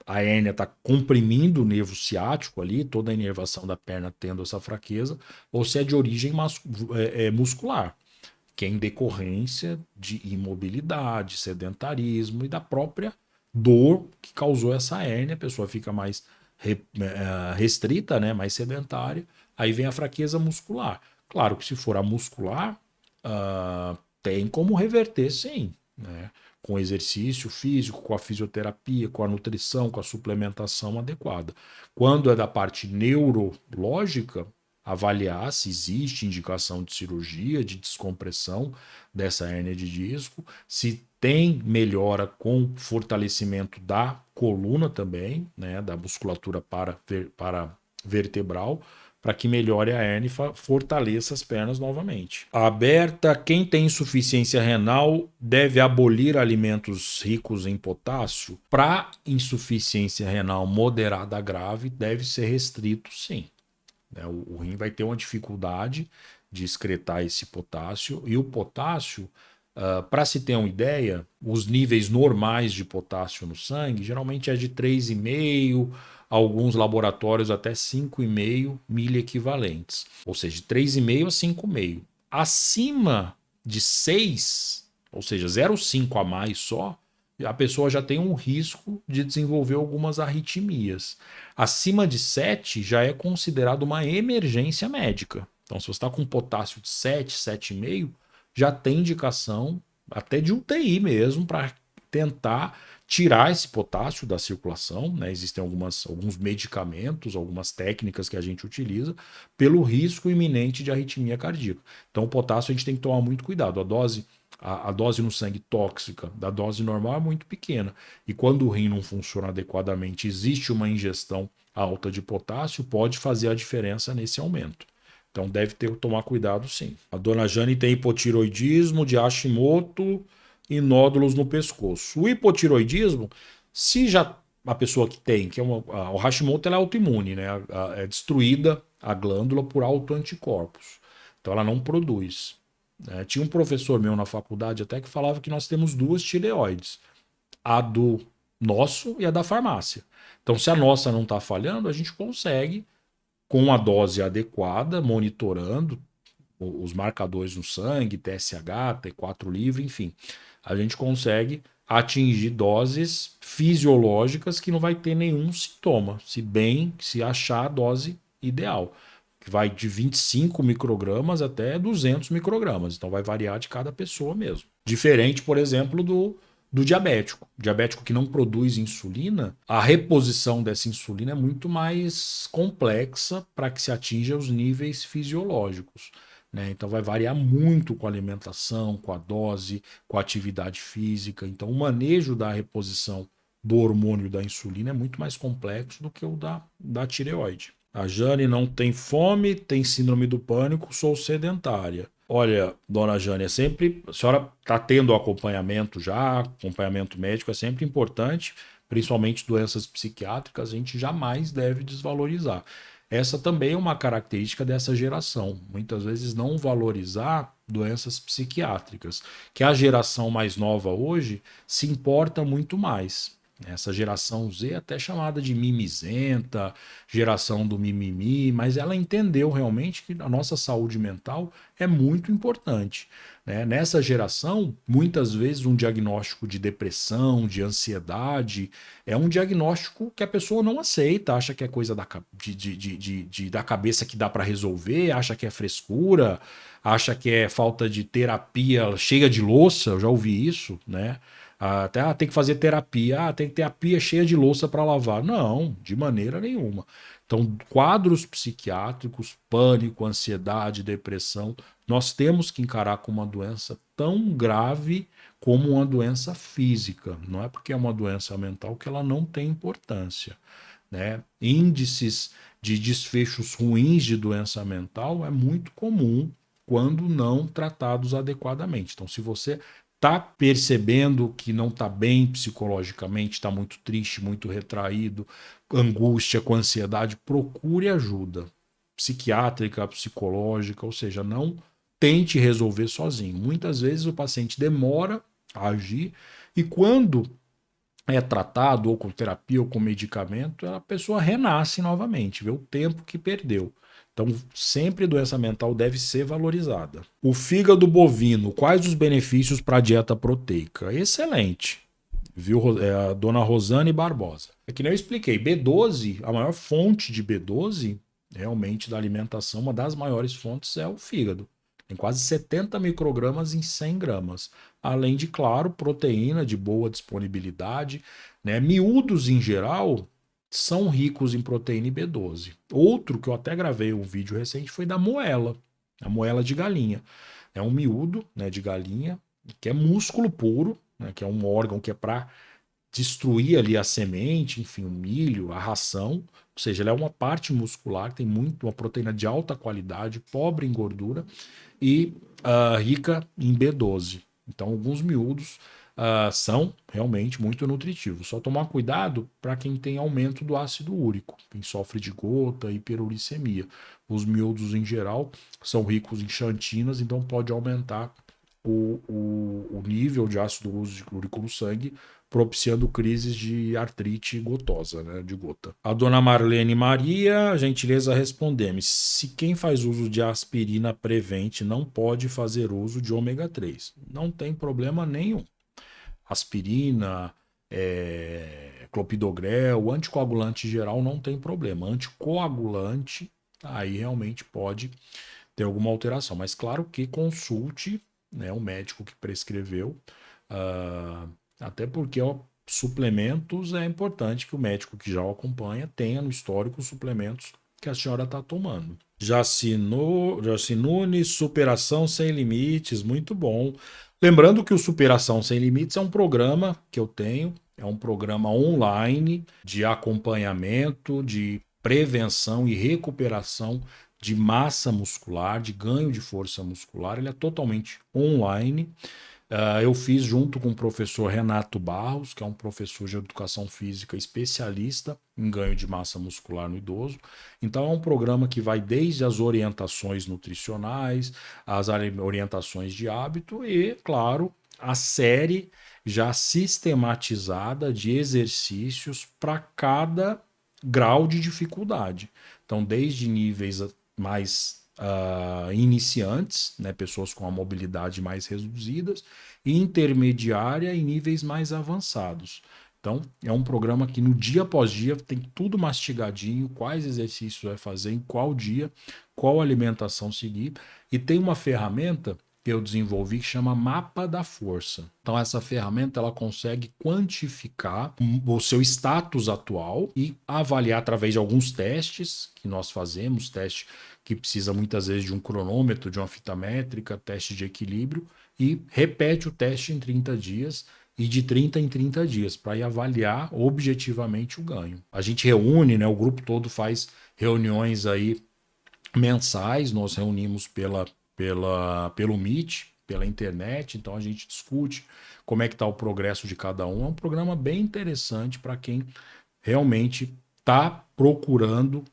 a hérnia está comprimindo o nervo ciático ali, toda a inervação da perna tendo essa fraqueza, ou se é de origem muscular, que é em decorrência de imobilidade, sedentarismo e da própria dor que causou essa hérnia. A pessoa fica mais restrita, né, mais sedentária, aí vem a fraqueza muscular. Claro que se for a muscular, tem como reverter sim, né? Com exercício físico, com a fisioterapia, com a nutrição, com a suplementação adequada. Quando é da parte neurológica, avaliar se existe indicação de cirurgia, de descompressão dessa hérnia de disco, se tem melhora com fortalecimento da coluna também, né, da musculatura para vertebral, para que melhore a hérnia e fortaleça as pernas novamente. Aberta, quem tem insuficiência renal deve abolir alimentos ricos em potássio? Para insuficiência renal moderada grave, deve ser restrito sim. O rim vai ter uma dificuldade de excretar esse potássio, e o potássio, para se ter uma ideia, os níveis normais de potássio no sangue geralmente é de 3,5, alguns laboratórios até 5,5 miliequivalentes, ou seja, de 3,5 a 5,5. Acima de 6, ou seja, 0,5 a mais só, a pessoa já tem um risco de desenvolver algumas arritmias. Acima de 7 já é considerado uma emergência médica. Então, se você está com potássio de 7, 7,5, já tem indicação até de UTI mesmo para tentar tirar esse potássio da circulação, né? Existem alguns medicamentos, algumas técnicas que a gente utiliza pelo risco iminente de arritmia cardíaca. Então, o potássio a gente tem que tomar muito cuidado. A dose no sangue tóxica da dose normal é muito pequena. E quando o rim não funciona adequadamente, existe uma ingestão alta de potássio, pode fazer a diferença nesse aumento. Então deve tomar cuidado sim. A dona Jane tem hipotiroidismo de Hashimoto e nódulos no pescoço. O hipotiroidismo, se já a pessoa que tem, o Hashimoto ela é autoimune, né? É destruída a glândula por autoanticorpos. Então ela não produz. Tinha um professor meu na faculdade até que falava que nós temos duas tireoides, a do nosso e a da farmácia. Então, se a nossa não está falhando, a gente consegue, com a dose adequada, monitorando os marcadores no sangue, TSH, T4 livre, enfim, a gente consegue atingir doses fisiológicas que não vai ter nenhum sintoma, se achar a dose ideal, que vai de 25 microgramas até 200 microgramas. Então vai variar de cada pessoa mesmo. Diferente, por exemplo, do diabético. Diabético que não produz insulina, a reposição dessa insulina é muito mais complexa para que se atinja os níveis fisiológicos, né? Então vai variar muito com a alimentação, com a dose, com a atividade física. Então o manejo da reposição do hormônio da insulina é muito mais complexo do que o da tireoide. A Jane não tem fome, tem síndrome do pânico, sou sedentária. Olha, dona Jane, a senhora está tendo acompanhamento já, acompanhamento médico é sempre importante, principalmente doenças psiquiátricas, a gente jamais deve desvalorizar. Essa também é uma característica dessa geração, muitas vezes não valorizar doenças psiquiátricas, que a geração mais nova hoje se importa muito mais. Essa geração Z é até chamada de mimizenta, geração do mimimi, mas ela entendeu realmente que a nossa saúde mental é muito importante, né? Nessa geração, muitas vezes um diagnóstico de depressão, de ansiedade, é um diagnóstico que a pessoa não aceita, acha que é coisa da cabeça que dá para resolver, acha que é frescura, acha que é falta de terapia cheia de louça, eu já ouvi isso, né? Até tem que fazer terapia, tem que ter a pia cheia de louça para lavar. Não, de maneira nenhuma. Então, quadros psiquiátricos, pânico, ansiedade, depressão, nós temos que encarar como uma doença tão grave como uma doença física. Não é porque é uma doença mental que ela não tem importância, né? Índices de desfechos ruins de doença mental é muito comum quando não tratados adequadamente. Então, se você está percebendo que não está bem psicologicamente, está muito triste, muito retraído, angústia, com ansiedade, procure ajuda psiquiátrica, psicológica, ou seja, não tente resolver sozinho. Muitas vezes o paciente demora a agir e quando é tratado ou com terapia ou com medicamento, a pessoa renasce novamente, vê o tempo que perdeu. Então, sempre doença mental deve ser valorizada. O fígado bovino, quais os benefícios para a dieta proteica? Excelente. Viu, a dona Rosane Barbosa. É que nem eu expliquei, B12, a maior fonte de B12, realmente da alimentação, uma das maiores fontes é o fígado. Tem quase 70 microgramas em 100 gramas. Além de, claro, proteína de boa disponibilidade, né? Miúdos, em geral, são ricos em proteína e B12. Outro que eu até gravei um vídeo recente foi da moela, a moela de galinha. É um miúdo, né, de galinha, que é músculo puro, né, que é um órgão que é para destruir ali a semente, enfim, o milho, a ração, ou seja, ele é uma parte muscular, tem muito, uma proteína de alta qualidade, pobre em gordura e rica em B12. Então, alguns miúdos são realmente muito nutritivos. Só tomar cuidado para quem tem aumento do ácido úrico, quem sofre de gota, hiperuricemia. Os miúdos, em geral, são ricos em xantinas, então pode aumentar o nível de ácido úrico no sangue, propiciando crises de artrite gotosa, né, de gota. A dona Marlene Maria, gentileza responder-me, se quem faz uso de aspirina prevente não pode fazer uso de ômega 3. Não tem problema nenhum. Aspirina, clopidogrel, anticoagulante geral não tem problema. Anticoagulante, aí realmente pode ter alguma alteração. Mas claro que consulte, né, o médico que prescreveu, até porque suplementos é importante que o médico que já o acompanha tenha no histórico os suplementos que a senhora está tomando. Jaci Nunes, Superação Sem Limites, muito bom. Lembrando que o Superação Sem Limites é um programa que eu tenho, é um programa online de acompanhamento, de prevenção e recuperação de massa muscular, de ganho de força muscular. Ele é totalmente online. Eu fiz junto com o professor Renato Barros, que é um professor de educação física especialista em ganho de massa muscular no idoso. Então, é um programa que vai desde as orientações nutricionais, as orientações de hábito e, claro, a série já sistematizada de exercícios para cada grau de dificuldade. Então, desde níveis mais iniciantes, né, pessoas com a mobilidade mais reduzidas, intermediária e níveis mais avançados. Então, é um programa que no dia após dia tem tudo mastigadinho, quais exercícios vai fazer, em qual dia, qual alimentação seguir, e tem uma ferramenta que eu desenvolvi que chama Mapa da Força. Então, essa ferramenta ela consegue quantificar o seu status atual e avaliar através de alguns testes que nós fazemos, teste que precisa muitas vezes de um cronômetro, de uma fita métrica, teste de equilíbrio, e repete o teste em 30 dias e de 30 em 30 dias para ir avaliar objetivamente o ganho. A gente reúne, né, o grupo todo faz reuniões aí mensais, nós reunimos pelo Meet, pela internet, então a gente discute como é que está o progresso de cada um. É um programa bem interessante para quem realmente está procurando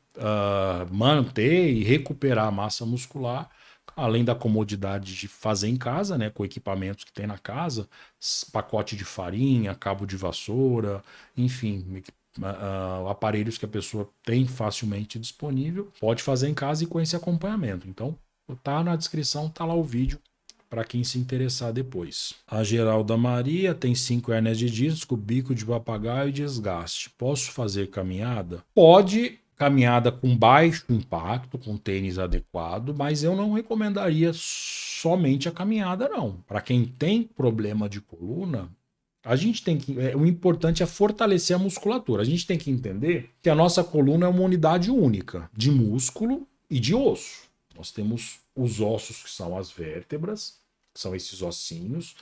manter e recuperar a massa muscular, além da comodidade de fazer em casa, né, com equipamentos que tem na casa, pacote de farinha, cabo de vassoura, enfim, aparelhos que a pessoa tem facilmente disponível, pode fazer em casa e com esse acompanhamento. Então, tá na descrição, tá lá o vídeo para quem se interessar depois. A Geralda Maria tem 5 hérnias de disco, bico de papagaio e desgaste. Posso fazer caminhada? Pode, caminhada com baixo impacto, com tênis adequado, mas eu não recomendaria somente a caminhada, não. Para quem tem problema de coluna, a gente tem que. O importante é fortalecer a musculatura. A gente tem que entender que a nossa coluna é uma unidade única de músculo e de osso. Nós temos os ossos, que são as vértebras, que são esses ossinhos.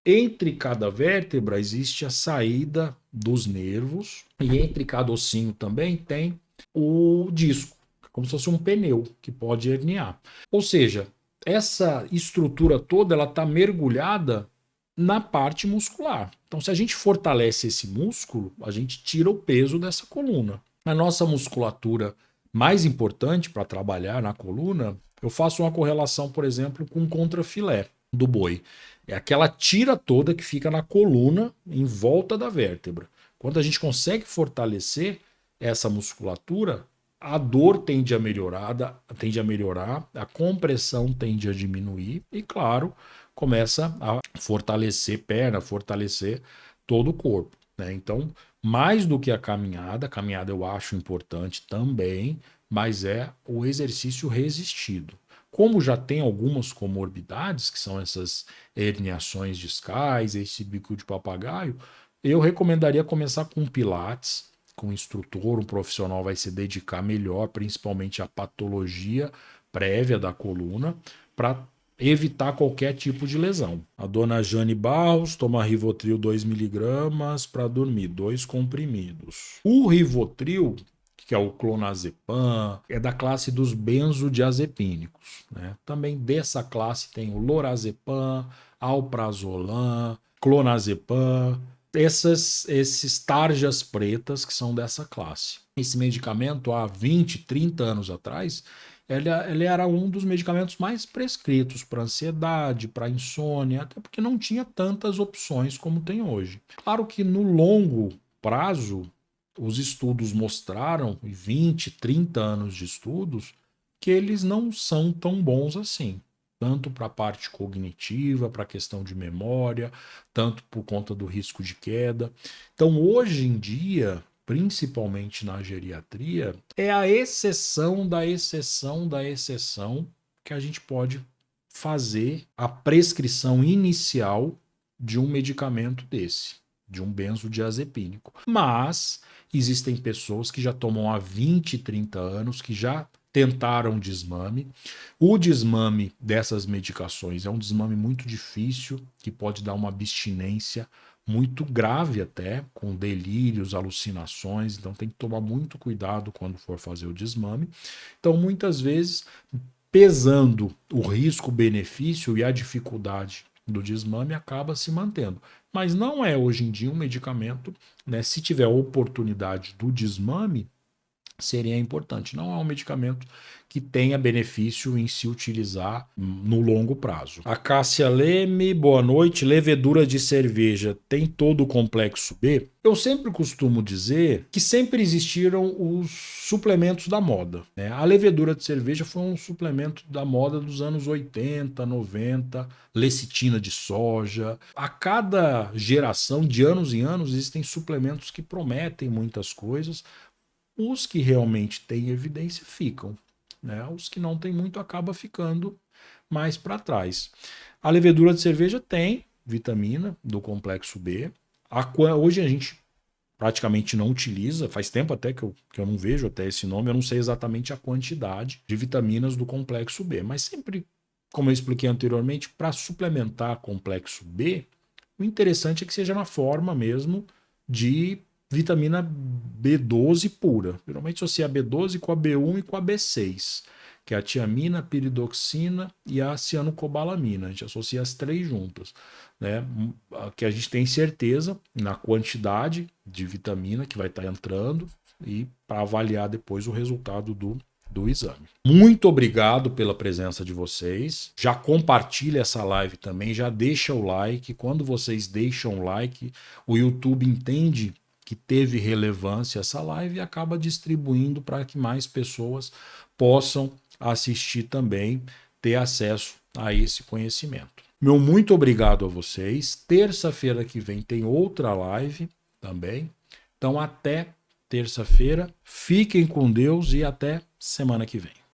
Entre cada vértebra existe a saída dos nervos, e entre cada ossinho também tem o disco, como se fosse um pneu que pode herniar. Ou seja, essa estrutura toda ela está mergulhada na parte muscular. Então, se a gente fortalece esse músculo, a gente tira o peso dessa coluna. A nossa musculatura mais importante para trabalhar na coluna, eu faço uma correlação, por exemplo, com o contrafilé do boi. É aquela tira toda que fica na coluna, em volta da vértebra. Quando a gente consegue fortalecer essa musculatura, a dor tende a melhorar, a compressão tende a diminuir e, claro, começa a fortalecer perna, fortalecer todo o corpo, né? Então, mais do que a caminhada eu acho importante também, mas é o exercício resistido. Como já tem algumas comorbidades, que são essas herniações discais, esse bico de papagaio, eu recomendaria começar com pilates, com um instrutor, um profissional vai se dedicar melhor, principalmente à patologia prévia da coluna, para evitar qualquer tipo de lesão. A dona Jane Barros toma Rivotril 2 miligramas para dormir, 2 comprimidos. O Rivotril, que é o clonazepam, é da classe dos benzodiazepínicos, né? Também dessa classe tem o lorazepam, alprazolam, clonazepam, esses tarjas pretas que são dessa classe. Esse medicamento, há 20, 30 anos atrás, ele era um dos medicamentos mais prescritos para ansiedade, para insônia, até porque não tinha tantas opções como tem hoje. Claro que no longo prazo, os estudos mostraram, 20, 30 anos de estudos, que eles não são tão bons assim. Tanto para a parte cognitiva, para a questão de memória, tanto por conta do risco de queda. Então, hoje em dia, principalmente na geriatria, é a exceção da exceção da exceção que a gente pode fazer a prescrição inicial de um medicamento desse, de um benzodiazepínico. Mas existem pessoas que já tomam há 20, 30 anos, que já tentaram desmame. O desmame dessas medicações é um desmame muito difícil, que pode dar uma abstinência muito grave até, com delírios, alucinações, então tem que tomar muito cuidado quando for fazer o desmame. Então, muitas vezes, pesando o risco-benefício e a dificuldade do desmame, acaba se mantendo. Mas não é hoje em dia um medicamento, né? Se tiver a oportunidade do desmame, seria importante. Não é um medicamento que tenha benefício em se utilizar no longo prazo. A Cássia Leme, boa noite. Levedura de cerveja tem todo o complexo B? Eu sempre costumo dizer que sempre existiram os suplementos da moda, né? A levedura de cerveja foi um suplemento da moda dos anos 80, 90, lecitina de soja. A cada geração, de anos em anos, existem suplementos que prometem muitas coisas. Os que realmente têm evidência ficam, né? Os que não têm muito acaba ficando mais para trás. A levedura de cerveja tem vitamina do complexo B. Hoje a gente praticamente não utiliza, faz tempo até que eu não vejo até esse nome, eu não sei exatamente a quantidade de vitaminas do complexo B, mas sempre, como eu expliquei anteriormente, para suplementar complexo B, o interessante é que seja na forma mesmo de vitamina B12 pura. Geralmente associa a B12 com a B1 e com a B6, que é a tiamina, a piridoxina e a cianocobalamina. A gente associa as 3 juntas, né? Que a gente tem certeza na quantidade de vitamina que vai estar entrando e para avaliar depois o resultado do exame. Muito obrigado pela presença de vocês. Já compartilha essa live também, já deixa o like. Quando vocês deixam o like, o YouTube entende que teve relevância essa live e acaba distribuindo para que mais pessoas possam assistir também, ter acesso a esse conhecimento. Meu muito obrigado a vocês. Terça-feira que vem tem outra live também. Então até terça-feira. Fiquem com Deus e até semana que vem.